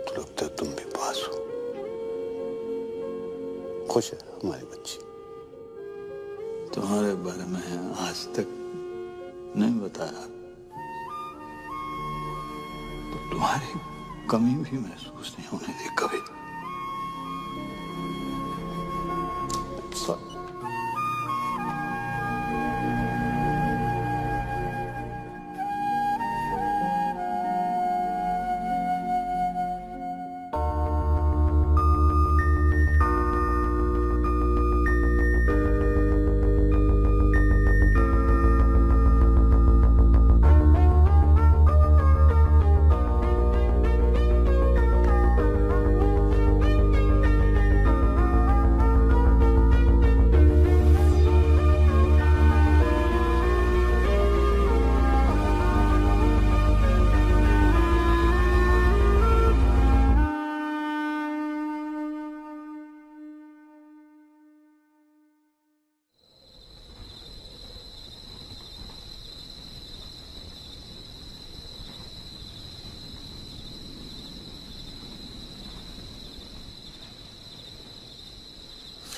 तो लगता है तुम भी पास हो। खुश है हमारी बच्ची। तुम्हारे बारे में आज तक नहीं बताया तो तुम्हारी कमी भी महसूस नहीं होने दी कभी।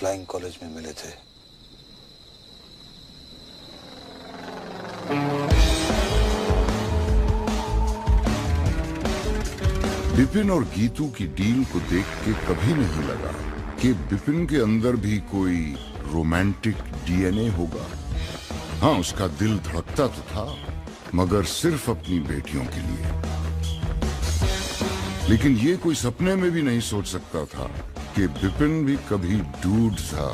फ्लाइंग कॉलेज में मिले थे। बिपिन और गीतू की डील को देख के कभी नहीं लगा कि बिपिन के अंदर भी कोई रोमांटिक डीएनए होगा। हाँ, उसका दिल धड़कता तो था, मगर सिर्फ अपनी बेटियों के लिए। लेकिन ये कोई सपने में भी नहीं सोच सकता था कि बिपिन भी कभी डूड था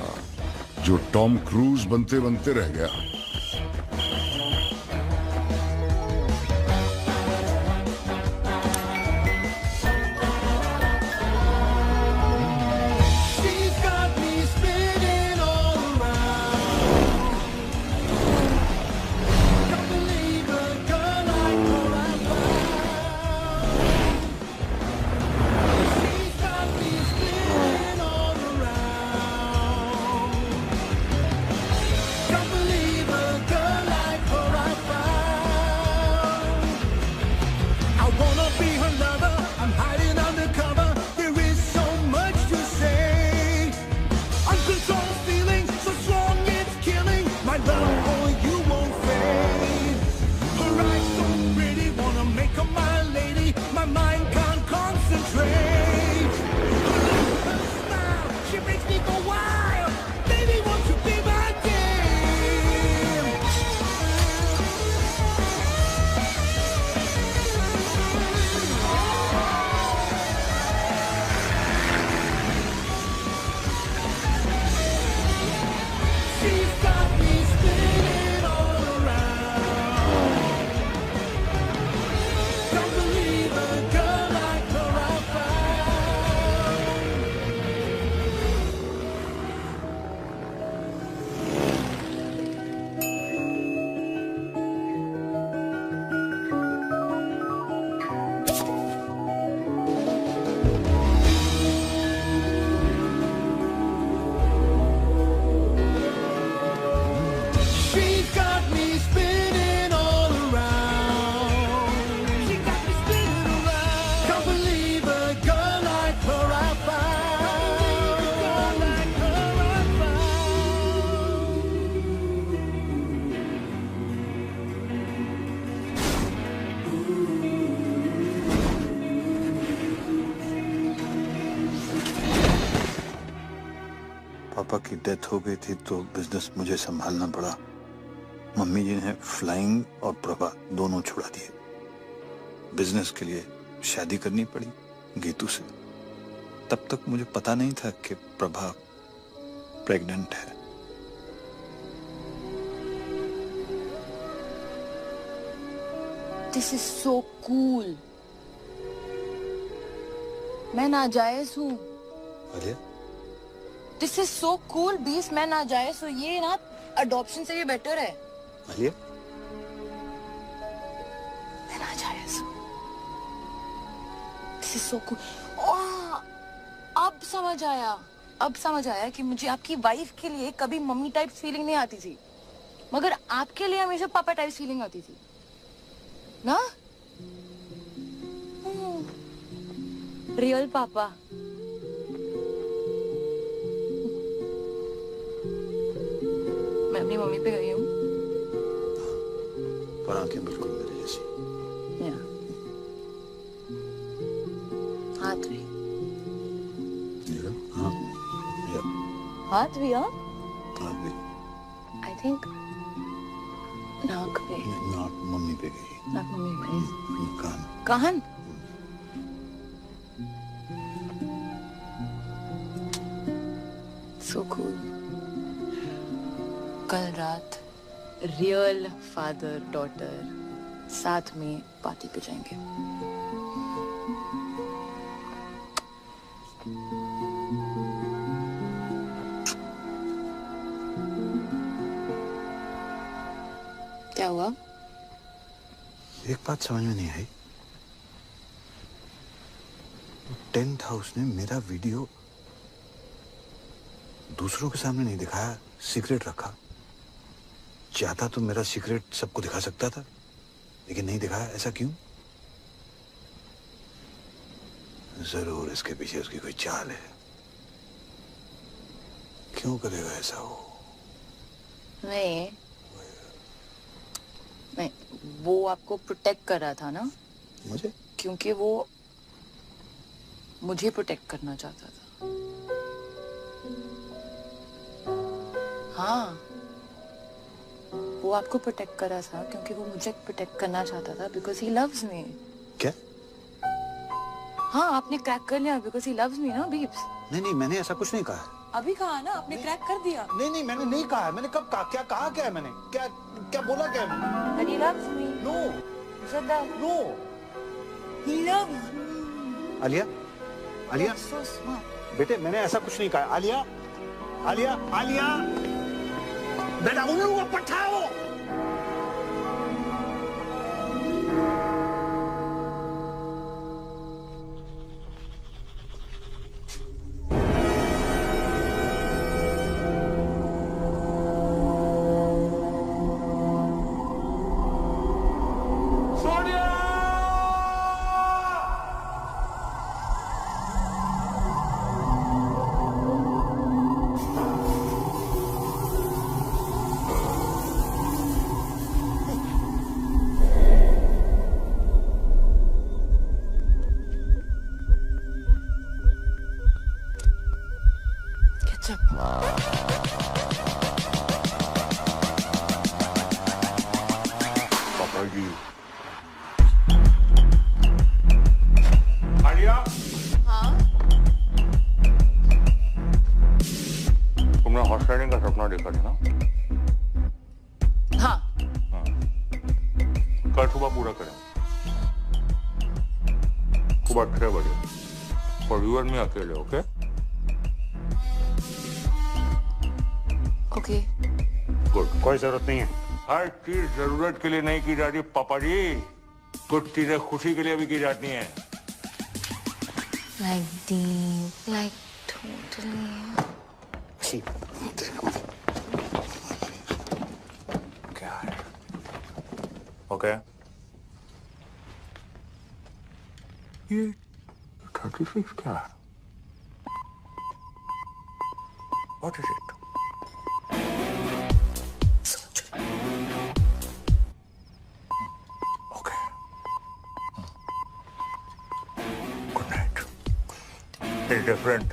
जो टॉम क्रूज बनते बनते रह गया। पापा की डेथ हो गई थी तो बिजनेस मुझे संभालना पड़ा। मम्मी जी ने फ्लाइंग और प्रभा दोनों छुड़ा दिए। बिजनेस के लिए शादी करनी पड़ी गीतू से। तब तक मुझे पता नहीं था कि प्रभा प्रेग्नेंट है। This is so cool. मैं नाजायज हूँ। Alia? This is so cool, बीस मैं नाजायज हूँ। ये ना अडॉप्शन से ये बेटर है। आलिया? मैं नाजायज हूँ। This is so cool. ओह, अब समझ आया। अब समझ आया कि मुझे आपकी वाइफ के लिए कभी मम्मी टाइप फीलिंग नहीं आती थी, मगर आपके लिए हमेशा पापा टाइप फीलिंग आती थी ना? रियल पापा। मैं अपनी मम्मी पे गई हूँ। पर आंखें बिल्कुल मेरे जैसी। हाथ भी। हाँ। हाथ भी? हाँ। हाथ भी। I think नाक पे। नाक मम्मी पे गई। नाक मम्मी पे। कान। कान? So cool. कल रात रियल फादर डॉटर साथ में पार्टी पे जाएंगे। क्या हुआ? एक बात समझ में नहीं आई। टेंट हाउस ने मेरा वीडियो दूसरों के सामने नहीं दिखाया, सीक्रेट रखा। चाहता तो मेरा सीक्रेट सबको दिखा सकता था, लेकिन नहीं दिखाया। ऐसा क्यों? जरूर इसके पीछे उसकी कोई चाल है। क्यों करेगा ऐसा वो? नहीं, वो आपको प्रोटेक्ट कर रहा था ना? मुझे? क्योंकि वो मुझे प्रोटेक्ट करना चाहता था। हाँ, वो आपको प्रोटेक्ट कर रहा था क्योंकि वो मुझे प्रोटेक्ट करना चाहता था, बिकॉज ही लव्स मी। क्या? हाँ, आपने क्रैक कर लिया बिकॉज ही लव्स मी ना बीब्स। नहीं, मैंने ऐसा कुछ नहीं कहा। अभी कहा ना आपने, क्रैक कर दिया। नहीं, मैंने नहीं कहा। मैंने कब कहा? क्या कहा? क्या है मैंने? क्या बोला? क्या है? That he loves me. No. You said that. No. He loves me. Alia? So smart. बेटे, मैंने ऐसा कुछ नहीं कहा। आलिया बेटा, उल्लू को पठाओ। अकेले ओके? ओके। गुड, कोई जरूरत नहीं है। हर चीज जरूरत के लिए नहीं की जाती पापा जी, कुछ चीजें खुशी के लिए भी की जाती हैं। Like deep, like totally. क्या है? ओके? ये 36 क्या है? What is it? Okay. Good night. It's different.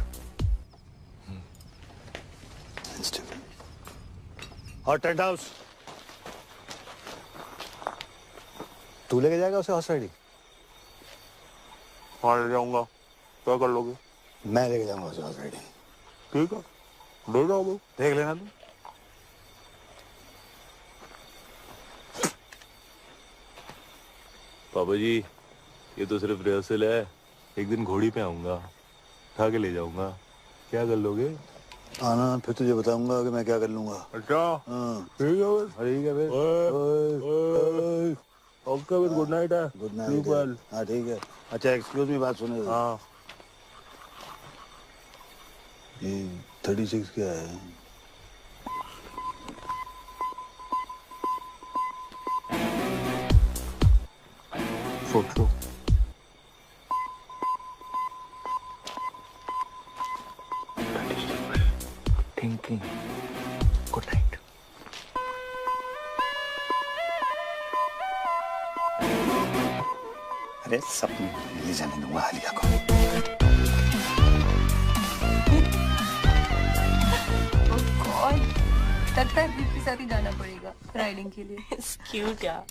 और टेंट हाउस तू लेके जाएगा उसे हॉर्स राइडिंग? हाँ ले जाऊंगा। क्या कर लोगे? मैं लेके जाऊंगा उसे हॉर्स राइडिंग। ठीक है, ले जाओगे। देख लेना तुम। पापा जी, ये तो सिर्फ रिहर्सल है। एक दिन घोड़ी पे आऊंगा, उठा के ले जाऊंगा। क्या कर लोगे? आना, फिर तुझे बताऊंगा कि मैं क्या कर लूंगा। अच्छा हाँ ठीक है फिर। ओके फिर गुड नाइट है। Good night. हाँ ठीक है। अच्छा एक्सक्यूज मी, बात सुने। हाँ ये 36 क्या है? सोच लो। थिंकिंग। Good night. अरे सपने ले जाने दूंगा आलिया को। लगता है दीप के साथ ही जाना पड़ेगा राइडिंग के लिए। क्यूट यार।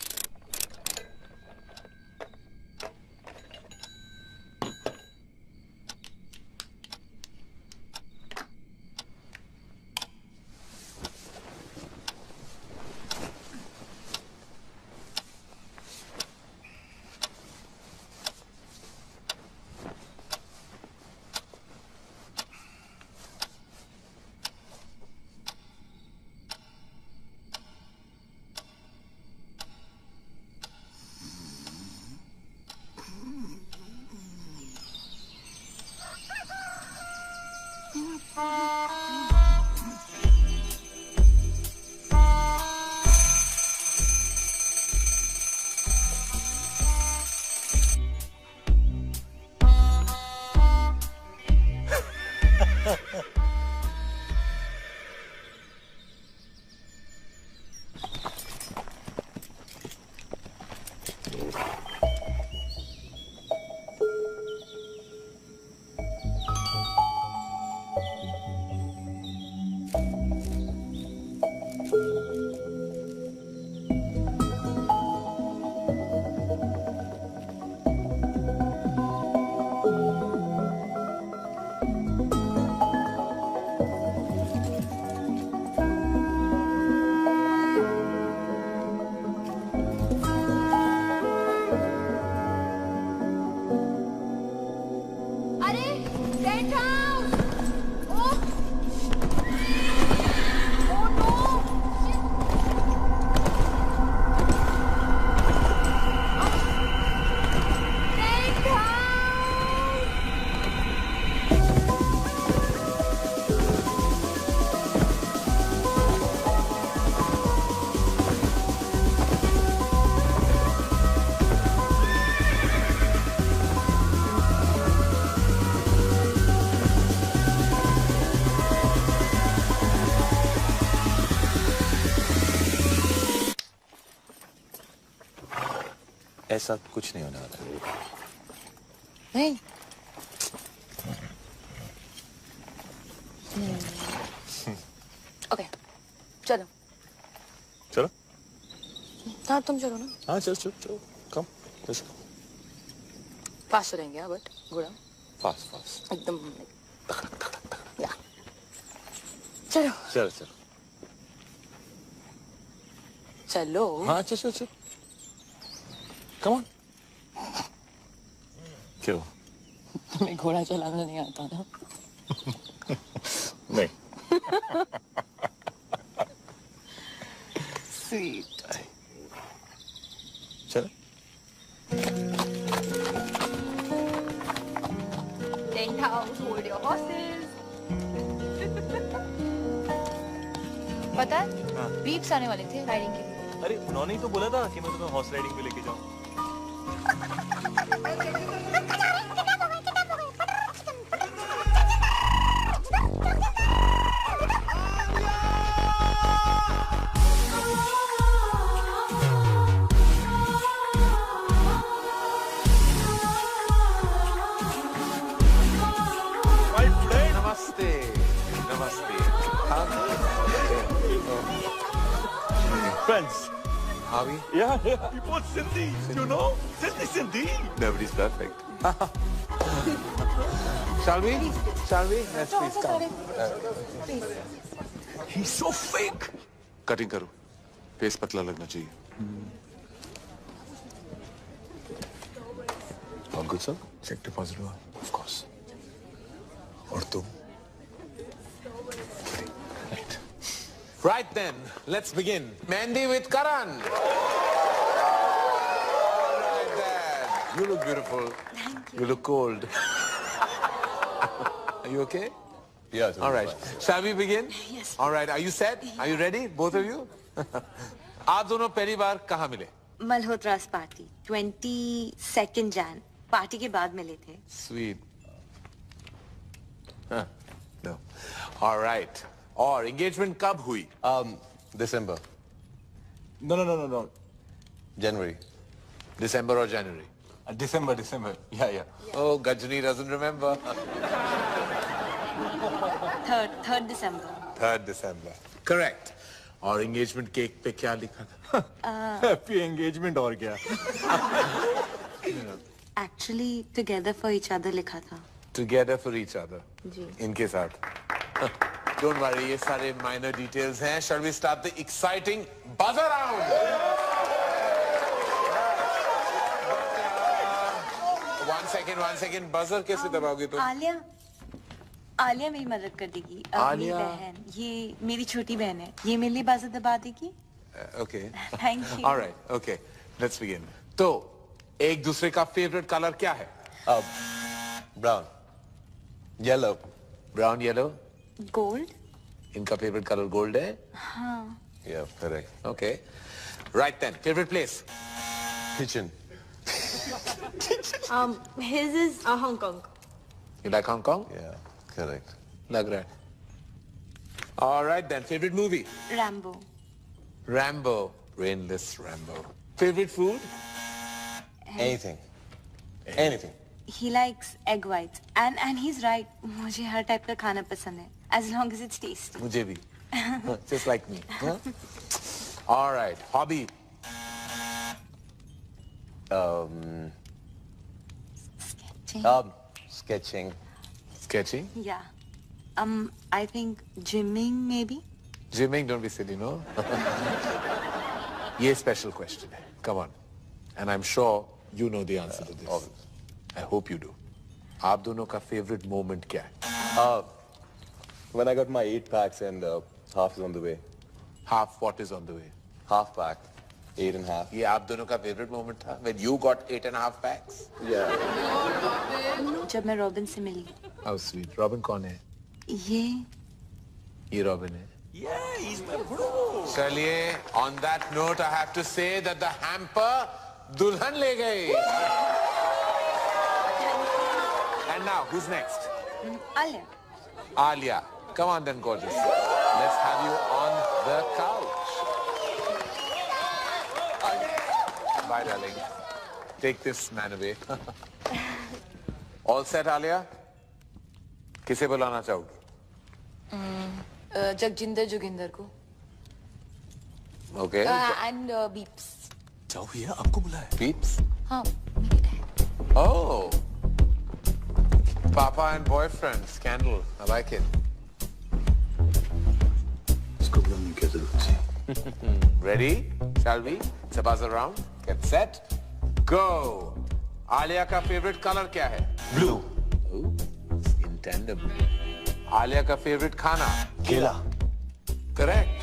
ऐसा कुछ नहीं होने वाला। नहीं। ओके चलो। चलो। हाँ तुम चलो ना। हाँ चल चल चलो कम। फास्ट रहेंगे बट गुड़ा। फास्ट फास्ट एकदम। या चलो चलो चलो चलो। हाँ चल चल चल कम ऑन। क्यों? तुम्हें घोड़ा चलाना नहीं आता ना? नहीं। स्वीट। चलो। Tent house, hold your horses. पता है? हाँ। बीप्स आने वाले थे राइडिंग के लिए। अरे उन्होंने ही तो बोला था कि मैं तुम्हें हॉर्स राइडिंग पे लेके जाऊं। नमस्ते नमस्ते। Friends. Are we? Yeah. We both Sindhi. You know? Sindhi. Nobody's perfect. Shall we? Let's please come. He's so fake. Cutting करो. Face पतला लगना चाहिए. All good, sir? Check deposit हुआ. Of course. और तुम? Right then, let's begin. Mandy with Karan. All right then. You look beautiful. Thank You look cold. Are you okay? Yeah, totally All right. fine. Shall we begin? Yes. All right. Are you set? Are you ready? Both of you? आप दोनों पहली बार कहाँ मिले? Malhotra's party 22nd Jan. Party के बाद मिले थे. Sweet. Huh. No. All right. और engagement कब हुई? December. No. January. December or January? December. Yeah. Oh, Gajni doesn't remember. 3rd December. 3rd December. Correct. और engagement cake पे क्या लिखा था? Happy engagement और क्या? Actually, together for each other लिखा था. Together for each other. जी. इनके साथ. Don't worry, ये सारे minor details हैं. Shall we start the exciting buzzer round? One second. Buzzer कैसे दबाओगे तुम? आलिया मेरी मदद कर देगी. मेरी आलिया? बहन. ये मेरी छोटी बहन है. ये मेरे लिए बाज़र दबा देगी. Okay. Thank you. All right. Okay. Let's begin. तो एक दूसरे का favorite color क्या है? Brown. Yellow. Brown, yellow. Gold. इनका favorite color gold है? हाँ. Yeah, correct. Okay. Right then. Favorite place? Kitchen. His is Hong Kong. You like Hong Kong? Yeah, correct. लग रहा है. All right then. Favorite movie? Rambo. Rambo. Brainless Rambo. Favorite food? Anything. He likes egg whites. And he's right. मुझे हर type का खाना पसंद है. As long as it's tasty. मुझे भी. Just like me. Huh? All right. Hobby? Sketching. Sketching? Yeah. I think gymming maybe. Gymming, don't be silly, no? ये special question है. Come on. And I'm sure you know the answer to this. I hope you do. आप दोनों का favorite moment क्या है? When I got my 8 packs and half is on the way. Half what is on the way? Half pack. 8.5. ये आप दोनों का favorite moment था? When you got 8.5 packs? Yeah. जब मैं रॉबिन से मिली. How sweet. Robin कौन है? ये Robin है. Yeah, he's my bro. चलिए, on that note, I have to say that the hamper दुल्हन ले गई. And now, who's next? Alia. Alia. Come on then, gorgeous. Let's have you on the couch. Bye, darling. Take this man away. All set, Alia? किसे बुलाना चाहोगी? जगजिंदर जोगिंदर को. Okay. And Beeps. जाओ भैया, आपको बुलाया. Beeps? हाँ. Oh. Papa and boyfriend scandal. I like it. इसको बुलाने की जरूरत थी. Ready? Shall we? It's a buzz around. Get set. Go. Alia का favorite color क्या है? Blue. Ooh, in tandem. Alia का favorite खाना? केला. Correct.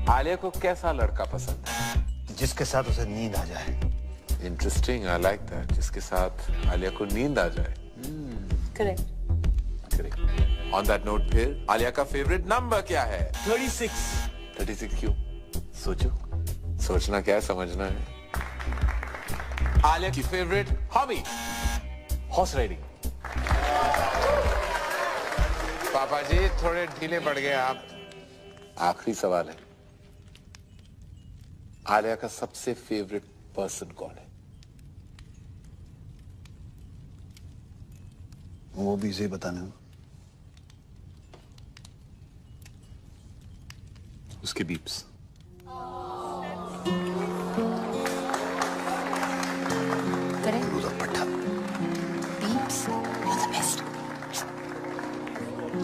Alia को कैसा लड़का पसंद है? जिसके साथ उसे नींद आ जाए. Interesting. I like that. जिसके साथ Alia को नींद आ जाए. Correct. Correct. On that note फिर Alia का favorite number क्या है? 36. 36 क्यों? सोचो. सोचना क्या है, समझना है. Alia की favorite hobby? Horse riding. पापा जी थोड़े ढीले पड़ गए आप. आखिरी सवाल है. आलिया का सबसे फेवरेट पर्सन कौन है? वो भी इसे बताना. उसके beeps. करें Beeps, you're the best.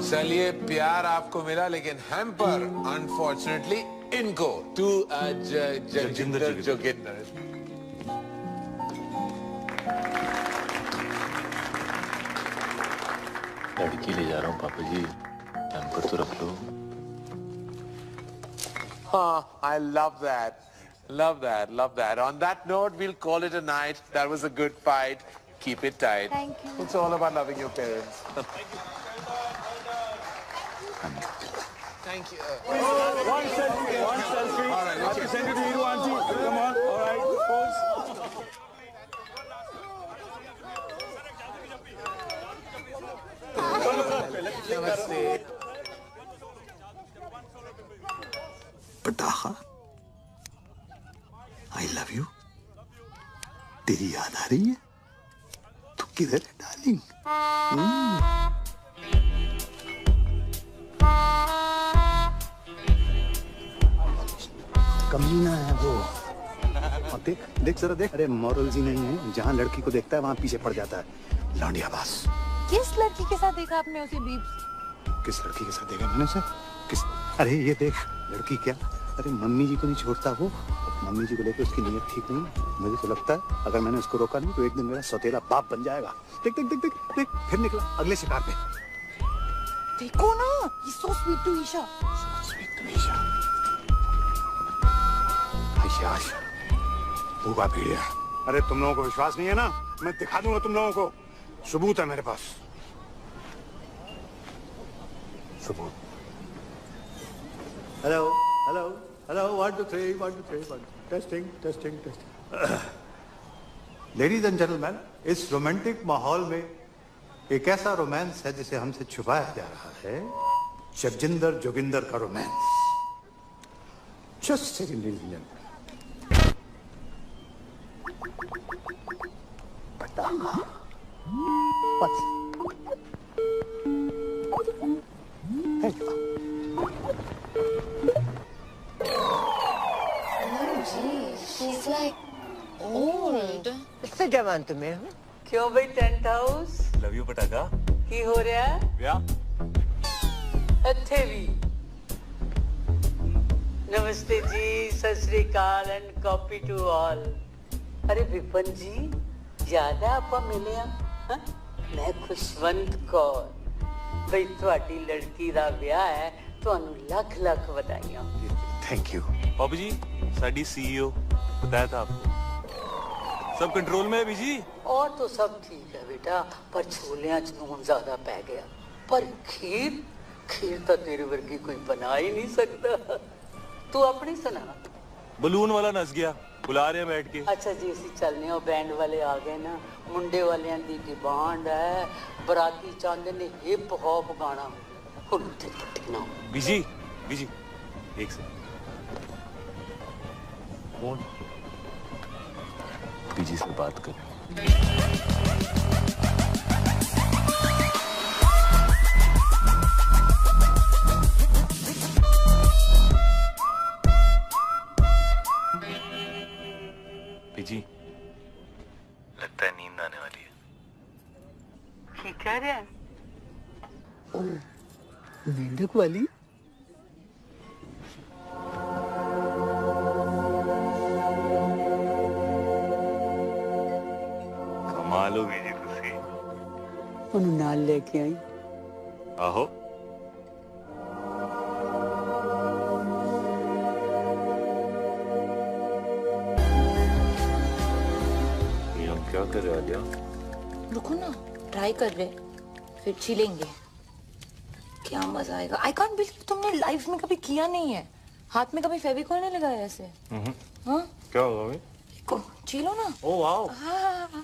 चलिए प्यार आपको मिला लेकिन हैम्पर अनफॉर्चुनेटली इनको टू जगिंदर जोगिंदर। लड़की ले जा रहा हूँ पापा जी, हैम्पर तो रख लो। I love that. Love that. Love that. On that note, we'll call it a night. That was a good fight. Keep it tight. Thank you. It's all about loving your parents. Thank you. One selfie. All right, I have to send it to you, auntie. Come on. All right. Pose. Namaste. पटाखा, I love you. तेरी याद आ रही है? तू किधर है डार्लिंग? कमीना है वो। और देख देख जरा देख, अरे मॉरल्स ही नहीं है, जहाँ लड़की को देखता है वहाँ पीछे पड़ जाता है। लौंडिया बास। किस लड़की के साथ देखा आपने उसे बीप्स? किस लड़की के साथ देखा मैंने उसे? किस? अरे ये देख, लड़की क्या, अरे मम्मी जी को नहीं छोड़ता वो। मम्मी जी को लेकर उसकी नीयत ठीक नहीं है। मुझे तो लगता है अगर मैंने उसको रोका नहीं तो एक दिन मेरा सौतेला बाप बन जाएगा। देख देख देख देख देख, फिर निकला अगले शिकार पे। देखो ना, he's so sweet to Isha. Sweet to Isha. Ayesha, भूखा भेड़िया। अरे तुम लोगों को विश्वास नहीं है ना? मैं दिखा दूंगा तुम लोगों को, सबूत है मेरे पास। सबूत। Hello hello hello, 1 2 3 1 2 3 1 testing testing testing. Ladies and gentleman, इस रोमांटिक माहौल में एक ऐसा रोमांस है जिसे हमसे छुपाया जा रहा है, जगजिंदर जोगिंदर का romance. Just second ladies and gentleman. पटाखा। Thank you. She's like old. इससे जवान तुम्हें हूँ। क्यों भाई टेंट हाउस? लव यू पटाखा। की हो रहा है? क्या? अच्छे भी। नमस्ते जी, सत श्री अकाल एंड कॉपी टू ऑल। अरे विपन जी, याद है आप मिले हैं? मैं खुशवंत कौर। भाई ਤੁਹਾਡੀ लड़की ਦਾ ਵਿਆਹ है, ਤੁਹਾਨੂੰ ਲੱਖ ਲੱਖ ਵਧਾਈਆਂ। Thank you. पापा जी, साडी सीईओ बताया था आपको, सब कंट्रोल में है बीजी। और तो सब ठीक है बेटा, पर छोलियां च नून ज्यादा पै गया। पर खीर तो तेरे वर्गी कोई बना ही नहीं सकता। तू अपनी सुना। बलून वाला नस गया, बुला रहे हैं बैठ के। अच्छा जी, ਅਸੀਂ ਚੱਲਨੇ ਆ, बैंड वाले आ गए ना। मुंडे वालियां दी डिमांड है, बराती चाहते ने हिप हॉप गाना। बीजी बीजी, एक सेकंड। कौन? बीजी से बात कर। बीजी, लगता है नींद आने वाली है। की कह रहे हैं? मेंढक वाली? कमाल हो बीजी तुसी। उन्हें नाल लेके आई। आहो। क्या कर रहे हो आलिया? रुको ना, ट्राई कर रहे, फिर छीलेंगे। क्या मजा आएगा। आई कांट बिलीव तुमने लाइफ में कभी किया नहीं है। हाथ में कभी फेविकॉल नहीं लगाया ऐसे? हाँ? क्या होगा भाई? को छीलो ना। Oh wow. हाँ।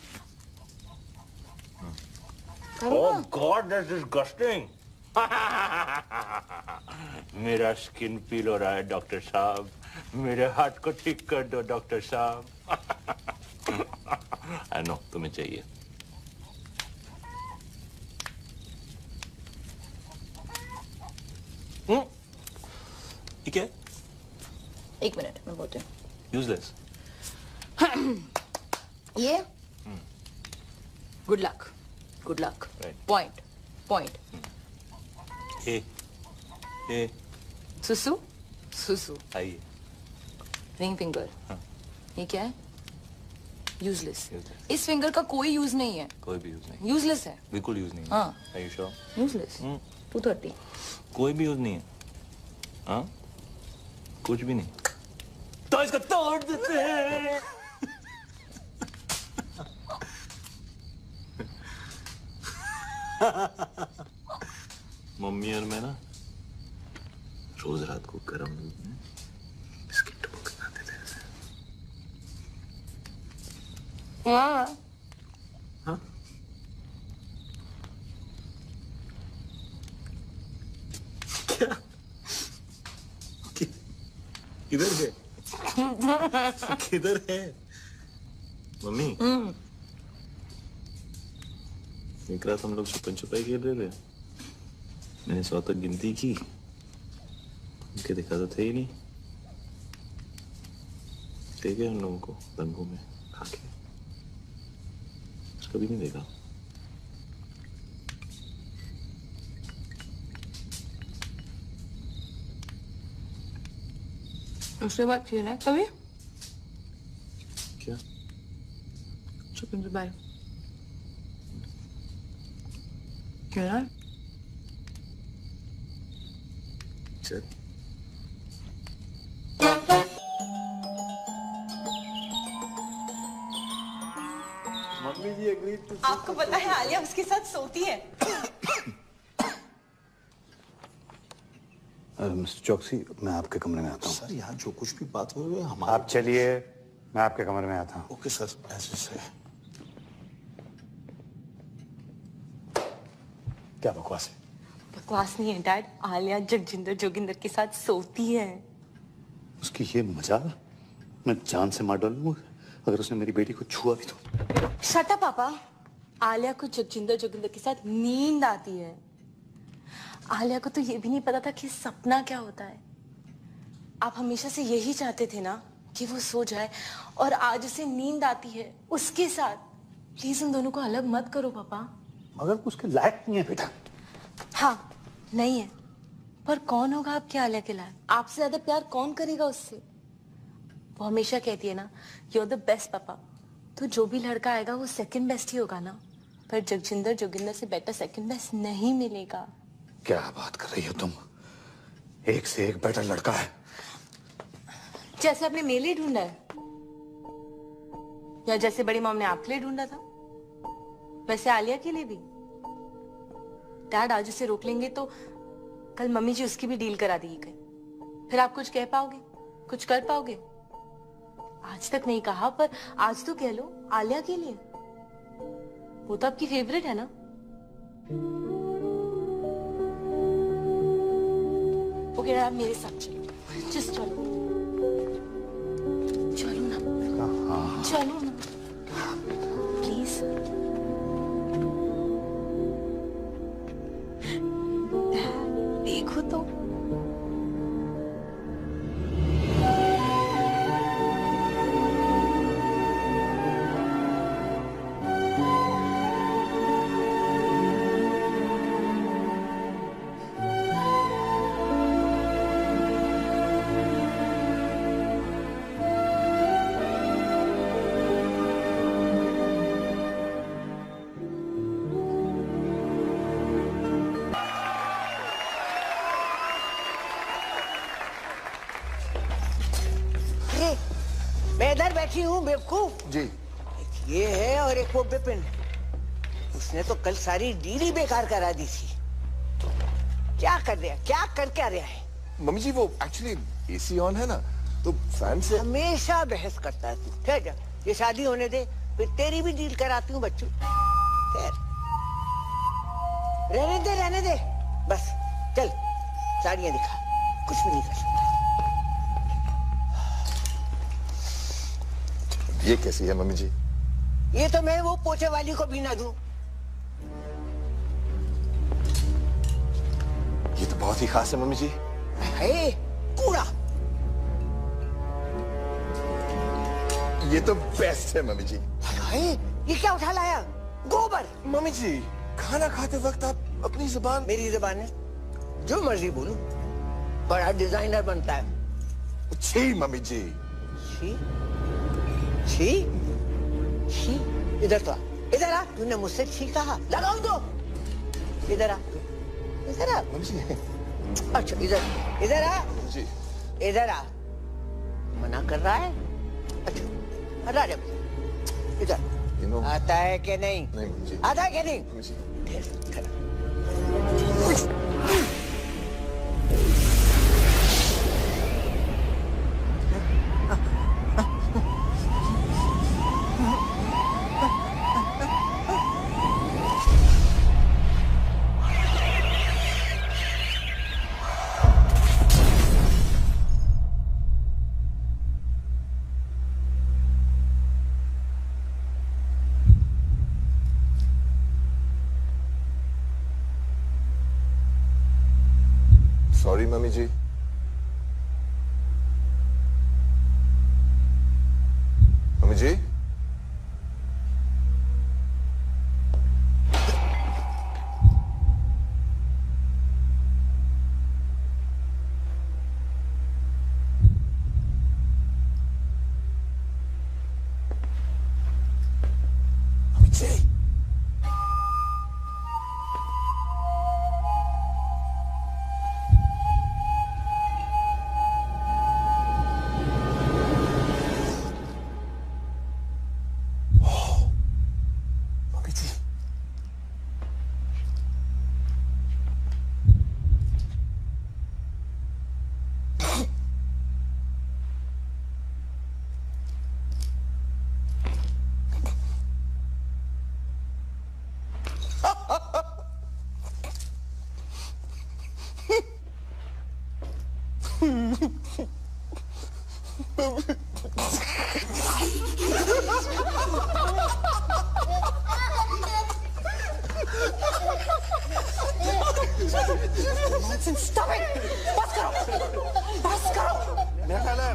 ओह गॉड, दैट्स डिस्गस्टिंग। मेरा स्किन पील हो रहा है डॉक्टर साहब, मेरे हाथ को ठीक कर दो डॉक्टर साहब। आई नो तुम्हें चाहिए। ठीक है, एक मिनट मैं बोलती हूँ। यूजलेस। ये good luck, good luck. Point point. ए सुसु सुसु। आइए। Ring finger. ये क्या है? यूजलेस। इस फिंगर का कोई यूज नहीं है। कोई भी यूज नहीं। यूजलेस है। बिल्कुल यूज नहीं है। हाँ। Are you sure? यूजलेस। 230। कोई भी यूज नहीं है। हाँ? कुछ भी नहीं। तो इसको तोड़ देते हैं। मम्मी और मैं ना रोज रात को गरम दूध में बिस्किट टपक खाते थे ऐसे। हाँ। हाँ? क्या? किधर है? किधर है? मम्मी? एक रात हम लोग छुपन छुपाई खेल रहे थे। मैंने 100 तक गिनती की। उनके देखा तो थे ही नहीं। देखे उन लोगों को रंगों में खाके। कभी नहीं देखा। उसके बाद खेला है कभी? क्या? छुपन छुपाई खेला है? चल। मम्मी जी एग्री टू। आपको पता है आलिया उसके साथ सोती है। मिस्टर चौकसी, मैं आपके कमरे में आता हूँ। सर यहाँ जो कुछ भी बात हुई है हमारे। आप चलिए, मैं आपके कमरे में आता हूँ। ओके सर, ऐसे से। क्या बकवास है? बकवास नहीं है डैड, आलिया जगजिंदर जोगिंदर के साथ सोती है। उसकी ये मजाल मैं जान से मार डालूंगा अगर उसने मेरी बेटी को छुआ भी तो। शट अप पापा। आलिया को जगजिंदर जोगिंदर के साथ नींद आती है। आलिया को तो ये भी नहीं पता था कि सपना क्या होता है। आप हमेशा से यही चाहते थे ना कि वो सो जाए, और आज उसे नींद आती है उसके साथ। प्लीज उन दोनों को अलग मत करो पापा। मगर उसके लायक नहीं है बेटा। हाँ नहीं है, पर कौन होगा आपके आलिया के लायक? आपसे ज्यादा प्यार कौन करेगा उससे? वो हमेशा कहती है ना, यू आर द बेस्ट पापा। तो जो भी लड़का आएगा वो सेकंड बेस्ट ही होगा ना। पर जगजिंदर जोगिंदर से बेटर सेकंड बेस्ट नहीं मिलेगा। क्या बात कर रही हो तुम? एक से एक बेटर लड़का है। जैसे आपने मेरे लिए ढूंढा है, या जैसे बड़ी मॉम ने आपके लिए ढूंढा था, वैसे आलिया के लिए भी। डैड आज उसे रोक लेंगे तो कल मम्मी जी उसकी भी डील करा देगी कहीं। फिर आप कुछ कह पाओगे, कुछ कर पाओगे? आज तक नहीं कहा, पर आज तो कह लो आलिया के लिए। वो तो आपकी फेवरेट है ना। ओके आप मेरे साथ चलो, जस्ट चलो। चलो ना, चलो ना प्लीज। देखो तो मैं इधर बैठी हूँ बेवकूफ। जी। एक ये है और एक वो बिपिन। उसने तो कल सारी डील ही बेकार करा दी थी। क्या कर रहा, क्या कर क्या रहा है? मम्मी जी वो एक्चुअली एसी ऑन है ना, तो फैन से। हमेशा बहस करता है तू। ठहर जा, ये शादी होने दे, फिर तेरी भी डील कराती हूँ बच्चों। ठहर, रहने दे बस। चल साड़ियाँ दिखा, कुछ भी नहीं कर सकता। ये कैसी है मम्मी जी? ये तो मैं वो पोछे वाली को भी ना दूं। ये तो बहुत ही खास है मम्मी जी। है कूड़ा। ये तो बेस्ट है मम्मी जी। हाय, ये क्या उठा लाया? गोबर। मम्मी जी, खाना खाते वक्त आप अपनी जुबान। मेरी जुबान है, जो मर्जी बोलूं। बड़ा डिजाइनर बनता है। छी मम्मी जी। छी? छी? छी? इधर तो आ, इधर आ। तूने मुझसे छी कहा, लगाओ दो। इधर आ, इधर आ। मम्मी जी। अच्छा इधर, इधर आ जी। इधर आ। मना कर रहा है? अच्छा, हटा जा। इधर आता है कि नहीं? नहीं मम्मी जी। आता है कि नहीं? मम्मी जी। सॉरी मम्मी जी। मम्मी जी। Stop it! बस करो, बस करो। मेरा ख्याल है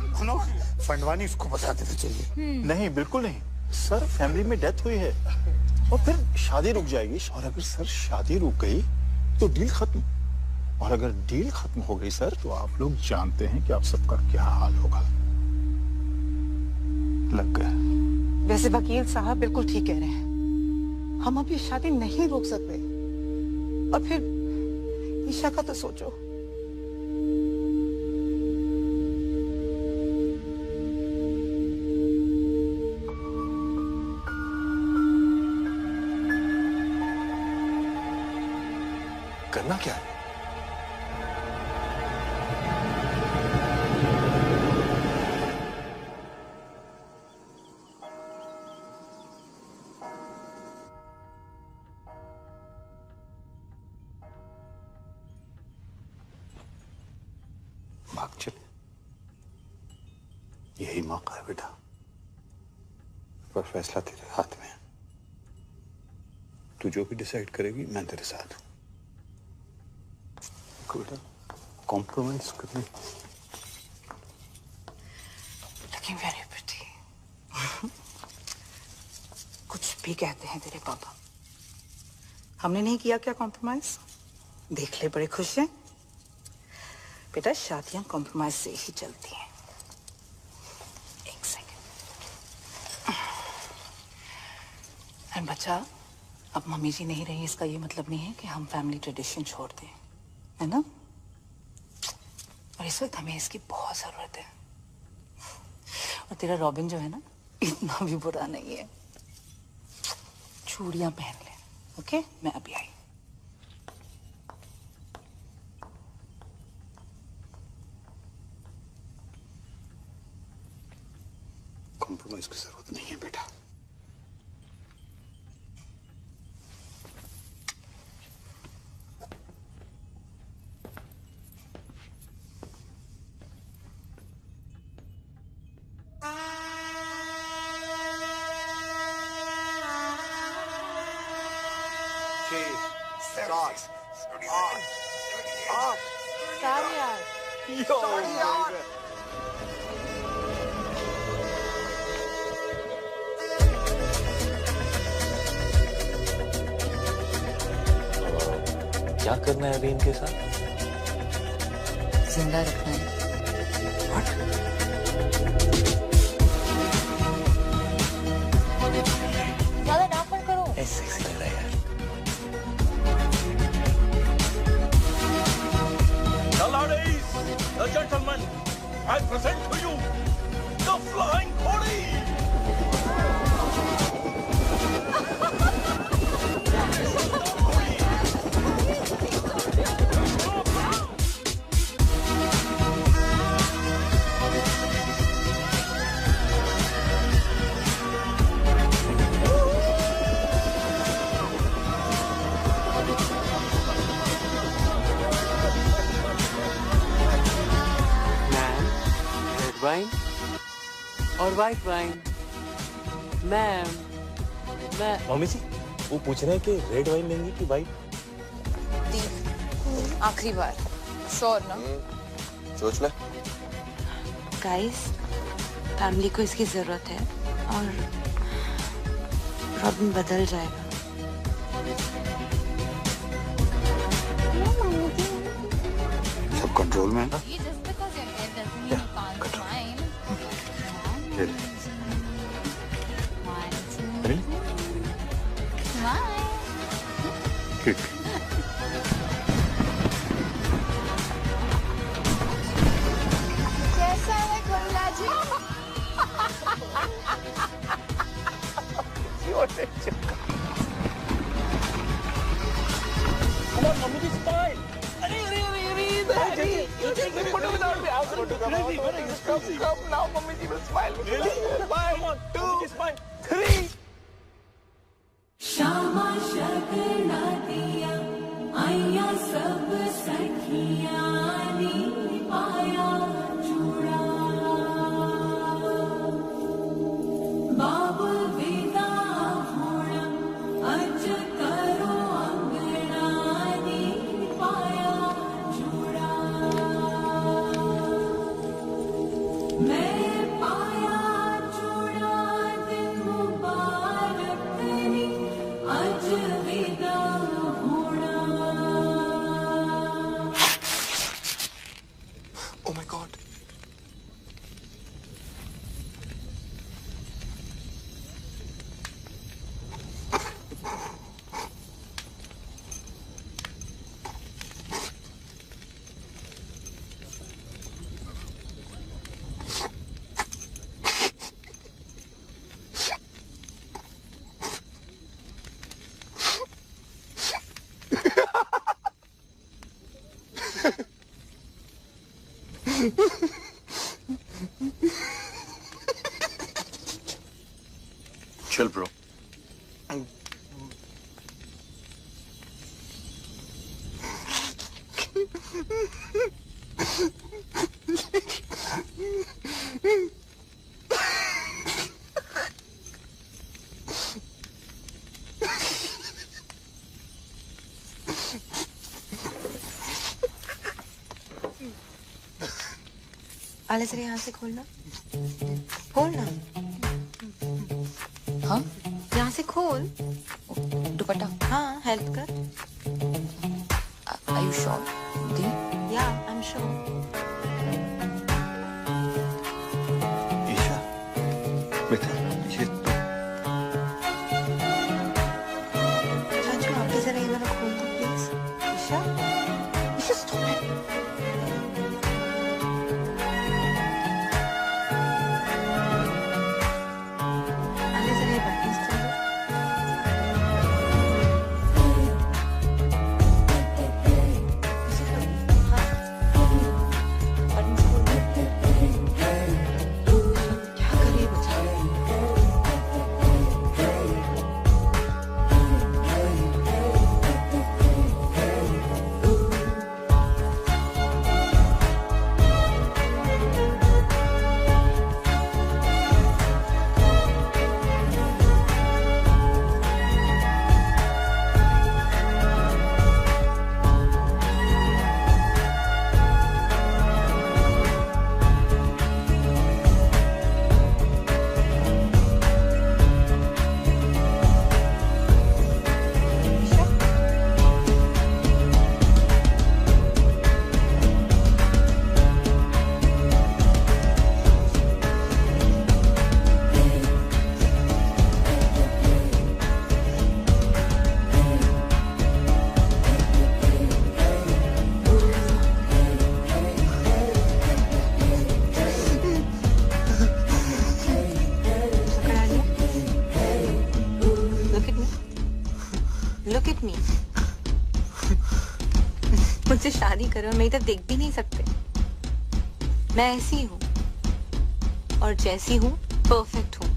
फंडवानी इसको बता देना चाहिए। नहीं बिल्कुल नहीं सर, फैमिली में डेथ हुई है और फिर शादी रुक जाएगी। और अगर सर शादी रुक गई तो डील खत्म, और अगर डील खत्म हो गई सर तो आप लोग जानते हैं कि आप सबका क्या हाल होगा। लग गया। वैसे वकील साहब बिल्कुल ठीक कह रहे हैं, हम अब ये शादी नहीं रोक सकते। और फिर ईशा का तो सोचो। करना क्या है? भाग चल, यही मौका है बेटा, पर फैसला तेरे हाथ में है। तू जो भी डिसाइड करेगी मैं तेरे साथ हूं। बेटा कॉम्प्रोमाइज करने। Looking very pretty. कुछ भी कहते हैं तेरे पापा, हमने नहीं किया क्या कॉम्प्रोमाइज? देख ले, बड़े खुश हैं। बेटा शादियां कॉम्प्रोमाइज से ही चलती हैं। एक सेकंड। बच्चा, अब मम्मी जी नहीं रही, इसका ये मतलब नहीं है कि हम फैमिली ट्रेडिशन छोड़ दें, है ना? और इस वक्त हमें इसकी बहुत जरूरत है। और तेरा रॉबिन जो है ना, इतना भी बुरा नहीं है। चूड़ियां पहन ले, ओके? मैं अभी आई। कॉम्प्रोमाइज की जरूरत नहीं है बेटा। क्या करना है अभी इनके साथ? जिंदा रखना है। ज्यादा नापन करो। सेक्सी लग रहा है यार। The ladies, the gentlemen, I present to you the Flying Body. Wine और वाइट वाइन। मैम, मैं मम्मी जी वो पूछ रहे हैं कि रेड वाइन लेंगी कि वाइट? आखिरी बार श्योर ना? सोच ले। गाइस, फैमिली को इसकी जरूरत है और रॉबिन बदल जाएगा। सब कंट्रोल में है ना? Kick. कैसा है खुल्ला जी? Come on, mommy, this fine. Come now, mommy ji will smile. Really? Come on, 2, 3. Shyama शगना दिया आया सब सखिया नी पाया चूड़ा बाबुल विदा होना अज करो अंगना नी पाया चूड़ा मैं पाया चूड़ा दिन मुबारक नी अज विदा होना। Oh my God. Chill, bro. आले जरा यहाँ से खोलना, खोलना। हाँ? यहाँ से खोल। दुपट्टा? हाँ, हेल्प कर। Are you sure? The? Yeah, I'm sure. Isha, बेटा, ये तो चाचू, आप भी जरा ये वाला खोल दो, please. Isha, Isha, stop it. आले जरा ये buttons खोल दो। क्या करे बच्चा? Look at me. मुझसे शादी करो, मेरी तरफ देख भी नहीं सकते। मैं ऐसी हूँ और जैसी हूँ परफेक्ट हूँ।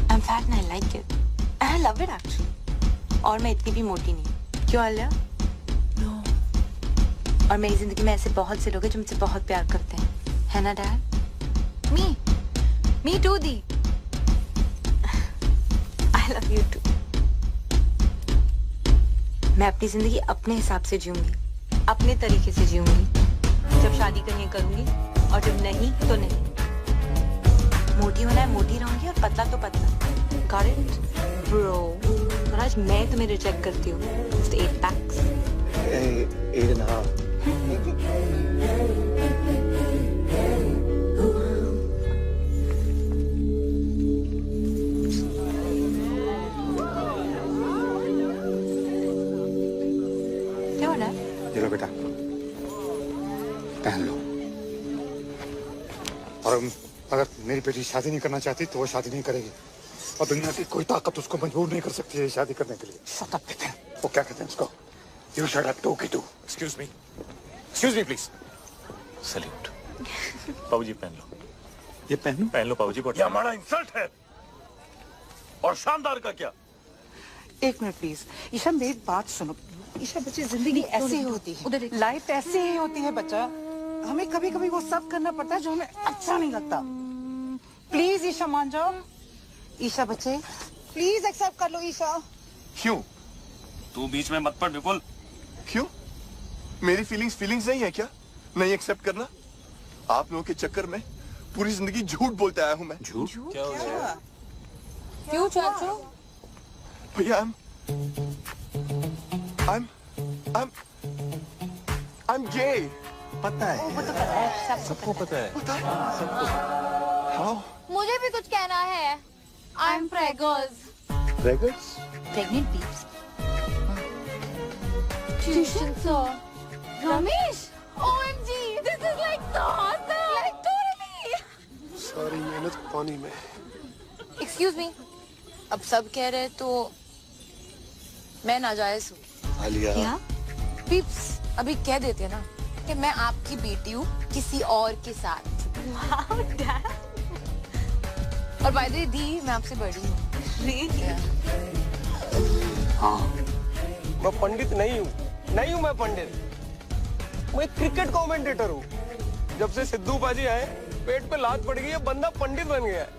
I'm fat and I like it. And I love it actually. और मैं इतनी भी मोटी नहीं। क्यों आलिया? No. और मेरी जिंदगी में ऐसे बहुत से लोग हैं जो मुझसे बहुत प्यार करते हैं, है ना dad? Me too the. I love you too. मैं अपनी जिंदगी अपने हिसाब से जीऊंगी, अपने तरीके से जीऊंगी। जब शादी करनी है करूंगी और जब नहीं तो नहीं। मोटी होना है मोटी रहूंगी और पतला तो पतला। Got it, bro? और आज मैं तुम्हें रिजेक्ट करती हूँ। Just 8 packs. 8.5. क्या हो रहा है? ये लो बेटा, पहन लो। और अगर मेरी बेटी शादी नहीं करना चाहती तो वो शादी नहीं करेगी, और दुनिया की कोई ताकत उसको मजबूर नहीं कर सकती है शादी करने के लिए। Shut up, Vipin. वो क्या कहते हैं उसको? You shut up, too. Excuse me, please. Salute. पाऊजी पहन लो। ये पहन लो पाऊजी। ये हमारा इंसल्ट है। और शानदार का क्या? एक मिनट प्लीज। ईशा मेरी बात सुनो। ईशा बच्चे जिंदगी ऐसे ही होती है, लाइफ ऐसे ही होती है बच्चा। हमें कभी कभी वो सब करना पड़ता है जो हमें अच्छा नहीं लगता। प्लीज ईशा मान जाओ। ईशा बच्चे प्लीज एक्सेप्ट कर लो ईशा। क्यों? तू बीच में मत पड़ विपुल। क्यों? मेरी फीलिंग्स नहीं है क्या? नहीं एक्सेप्ट करना? आप लोगों के चक्कर में पूरी जिंदगी झूठ बोलते आया हूँ मैं। झूठ? क्या हो गया? क्यों चाचू? भैया I'm gay. पता है। वो तो पता है, सबको पता है। How? मुझे भी कुछ कहना है। I'm preggers. Preggers? Pregnant peeps. Tuition sir. Ramesh. OMG. This is like so awesome. Like totally. सारी मेहनत पानी में। Excuse me. अब सब कह रहे तो मैं नाजायज हूँ। आलिया। क्या? पीप्स अभी कह देते हैं ना कि मैं आपकी बेटी हूँ किसी और के साथ। Wow, Dad. और बाय द वे दी मैं आपसे बड़ी हूँ। हाँ। मैं पंडित नहीं हूँ मैं पंडित। मैं एक क्रिकेट कमेंटेटर हूँ। जब से सिद्धू पाजी आए पेट पे लात पड़ गई है, बंदा पंडित बन गया है।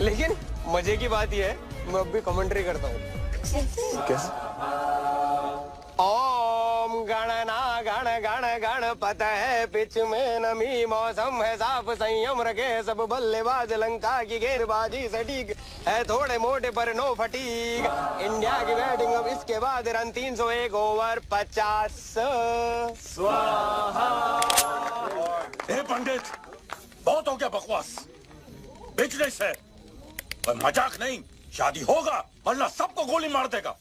लेकिन मजे की बात यह है मैं अब भी कमेंट्री करता हूँ। कैसे? ओम गणना गण गण गणपत है पिच में नमी मौसम है साफ संयम रखे सब बल्लेबाज लंका की गेंदबाजी सटीक है थोड़े मोटे पर नो फटीक इंडिया की बैटिंग अब इसके बाद रन 301 ओवर 50 स्वाहा। ए पंडित बहुत हो गया बकवास। बिजनेस है पर मजाक नहीं। शादी होगा वरना सबको गोली मार देगा।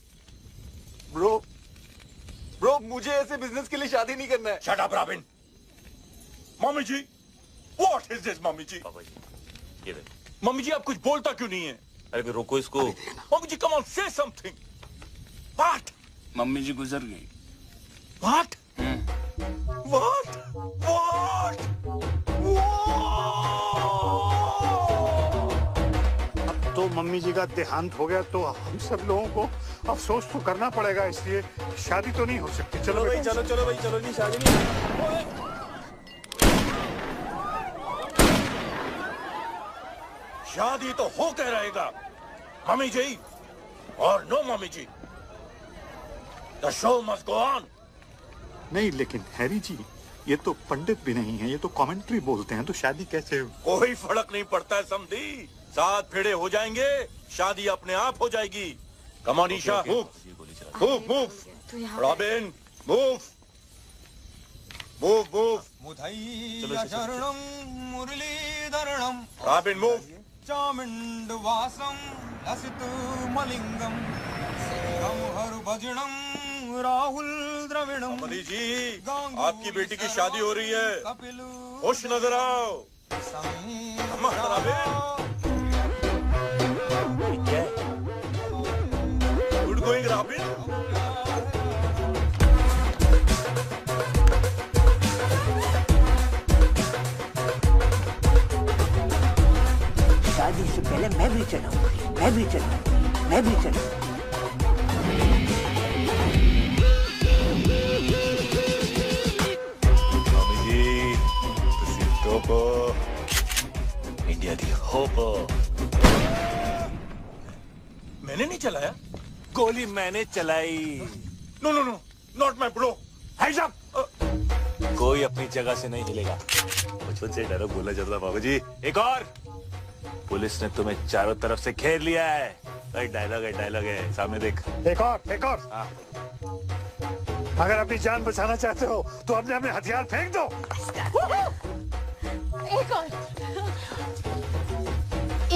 ब्रो मुझे ऐसे बिजनेस के लिए शादी नहीं करना है। Shut up Robin. Mummy ji what is this? Mummy ji ये देख। मम्मी जी आप कुछ बोलता क्यों नहीं है? अरे रोको इसको। Mummy ji come on say something. What? Mummy ji गुजर गई। व्हाट? व्हाट? व्हाट? अब तो मम्मी जी का देहांत हो गया तो हम सब लोगों को अफसोस तो करना पड़ेगा, इसलिए शादी तो नहीं हो सकती। चलो भाई चलो जी शादी नहीं। शादी तो होके रहेगा मम्मी जी और नो मम्मी जी। The show must go on. नहीं लेकिन हैरी जी ये तो पंडित भी नहीं है, ये तो कमेंट्री बोलते हैं, तो शादी कैसे? कोई फर्क नहीं पड़ता है समधी। 7 फेरे हो जाएंगे शादी अपने आप हो जाएगी। Come on Isha move. Robin move. मुधैया शरणं मुरलीधरणं रॉबिन मूव। चामुण्डवासं लसितमलिङ्गं श्रीरं हरभजनं राहुल द्रविणं। अमली जी आपकी बेटी की शादी हो रही है, खुश नजर आओ। Good going robin. शादी से पहले मैं भी चलाऊंगी, मैं भी चलाऊंगी, मैं भी चलाऊंगी। मामी जी, तुसी टोपो, इंडिया दी होपो। मैंने नहीं चलाया। गोली मैंने चलाई। No no no, not my bro. Hands up. कोई अपनी जगह से नहीं हिलेगा। बचपन से डायलॉग बोला जाता था बाबूजी। एक और, पुलिस ने तुम्हें चारों तरफ से घेर लिया है। डायलॉग है, सामने देख। एक और। हाँ। अगर अपनी जान बचाना चाहते हो तो अपने अपने हथियार फेंक दो। एक और।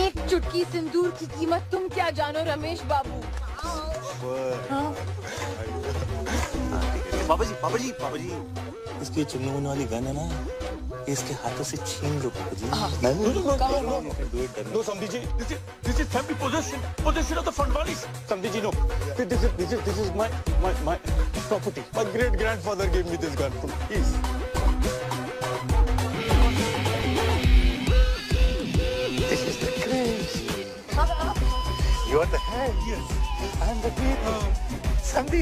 एक चुटकी सिंदूर की कीमत तुम क्या जानो रमेश बाबू। बाबा जी, इसकी चुन्नू वाली गन है ना, इसके हाथों से छीन लो बाबा जी। No, Samdi ji, this is family possession of the Fadwanis. Samdi ji, no, this is my property. My great grandfather gave me this gun. Please. This is the craze. You are the head. Yes. I am the people. Sandhi.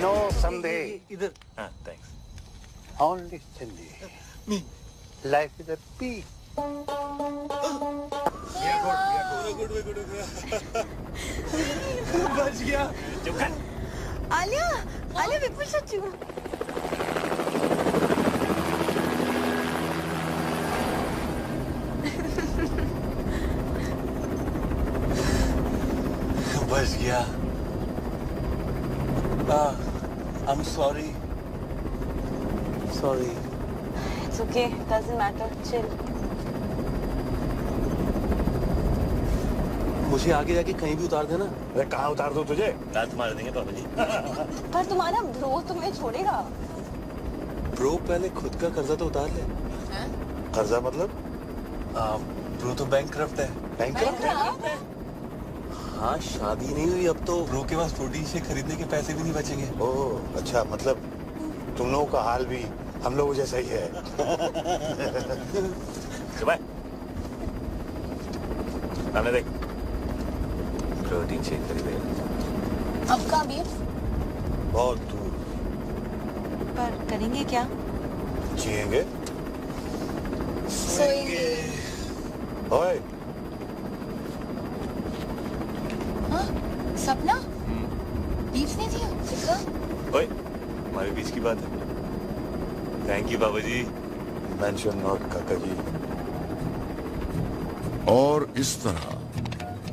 No, Sandhi. Either. Thanks. Only Sandhi. Me. Life is a peak. बच गया। आलिया बिल्कुल सच्ची हूँ। बच गया। I'm sorry. It's okay, doesn't matter. Chill. मुझे आगे जाके कहीं भी उतार देना। अरे कहाँ उतार दो तुझे? लात मार देंगे पापा जी। पर तुम्हारा ब्रो तुम्हें छोड़ेगा। ब्रो पहले खुद का कर्जा तो उतार ले। कर्जा मतलब? ब्रो तो बैंकक्रप्ट है। बैंकक्रप्ट? हाँ, शादी नहीं हुई अब तो ब्रो के पास प्रोटीन शेक खरीदने के पैसे भी नहीं बचेंगे। ओह अच्छा, मतलब तुम लोगों का हाल भी हम लोगों जैसा ही है। आने देख, प्रोटीन शेक खरीदेगा। अब कहाँ भी? बहुत दूर। पर करेंगे क्या? जिएंगे, सोएंगे। ओए, सपना? बीच नहीं थी देखा? ओए, हमारे बीच की बात है। थैंक यू बाबा जी। मेंशन नॉट काका जी। और इस तरह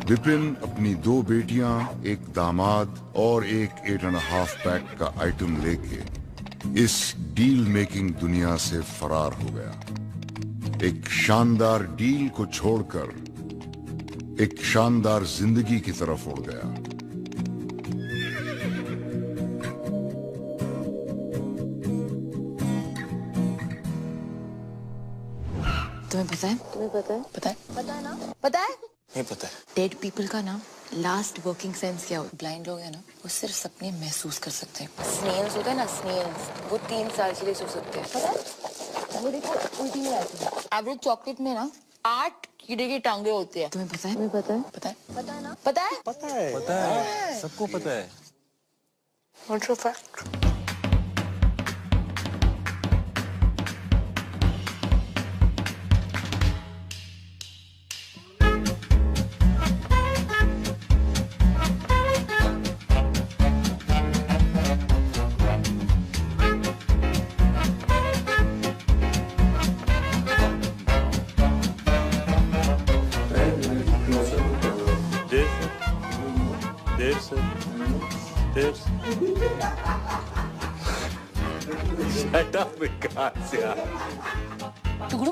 विपिन अपनी 2 बेटियां, एक दामाद और एक 8.5 पैक का आइटम लेके इस डील मेकिंग दुनिया से फरार हो गया। एक शानदार डील को छोड़कर एक शानदार जिंदगी की तरफ उड़ गया। तुम्हें पता है? पता है ना? पता है? नहीं पता है। डेड पीपल का ना लास्ट वर्किंग सेंस क्या होता है? ब्लाइंड लोग हैं ना, वो सिर्फ सपने महसूस कर सकते हैं। स्नेल्स होते हैं ना, स्नेल्स, वो 3 साल के लिए सो सकते हैं। पता है? वो देखो उल्टी में आती है। एवरेज चॉकलेट में ना 8 कीड़े की टांगे होती है। तुम्हें पता है? पता है ना? पता है, सबको पता है। What's your fact? Shut up, Vikas, yaar. टुकड़ू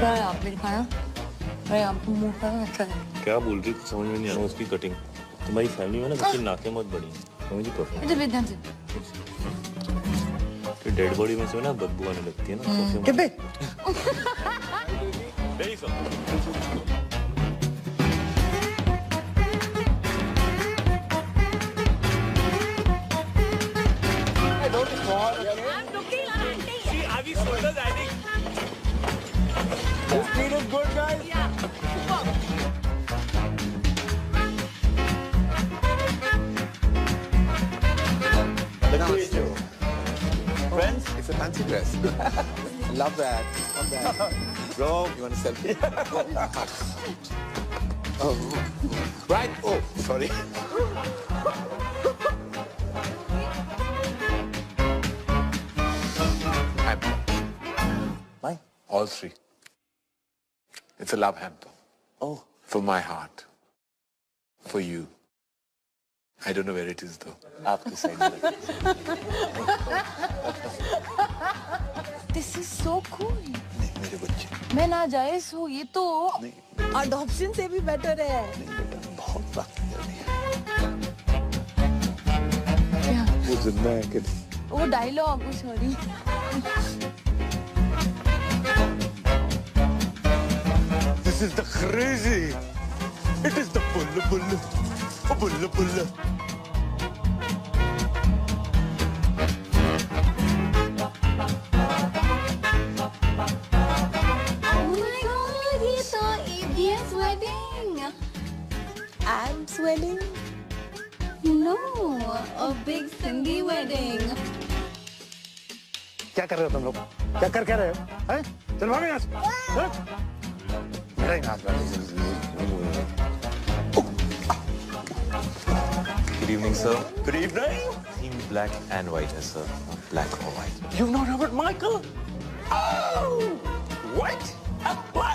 आप भी खाना, अरे आपको मुंह का अच्छा है। क्या बोल रही थी समझ में नहीं आ रहा उसकी कटिंग। तुम्हारी फैमिली में ना सबकी नाकें बहुत बड़ी हैं। मम्मी जी परफेक्ट। इधर ध्यान से। डेड बॉडी में से ना बदबू आने लगती है ना। किबे very sorry. This speed is good, guys. Friends, it's a fancy dress. Love that. Love that. Bro, you want a selfie? Oh. Right. Oh, sorry. Mine? All three. It's a love hamper. Oh. For my heart. For you. I don't know where it is though. आपकी साइड में। This is so cool. नहीं मेरे बच्चे। मैं ना जायज हूँ ये तो अडॉप्शन से भी बेटर है। बहुत क्या? वो जिंदा है कि वो dialogue sorry. This is the crazy. It is the bull. Oh my God, ये तो ABS wedding. I'm swelling. No, a big Sindhi wedding. क्या कर रहे हो तुम लोग? क्या कर रहे हो? हैं? चल भागो यहाँ से। हैं? मेरा ही नाच Good evening, sir. Good evening. Team black and white, yes, sir. Black or white. You know Robert Michael? Oh, what? A black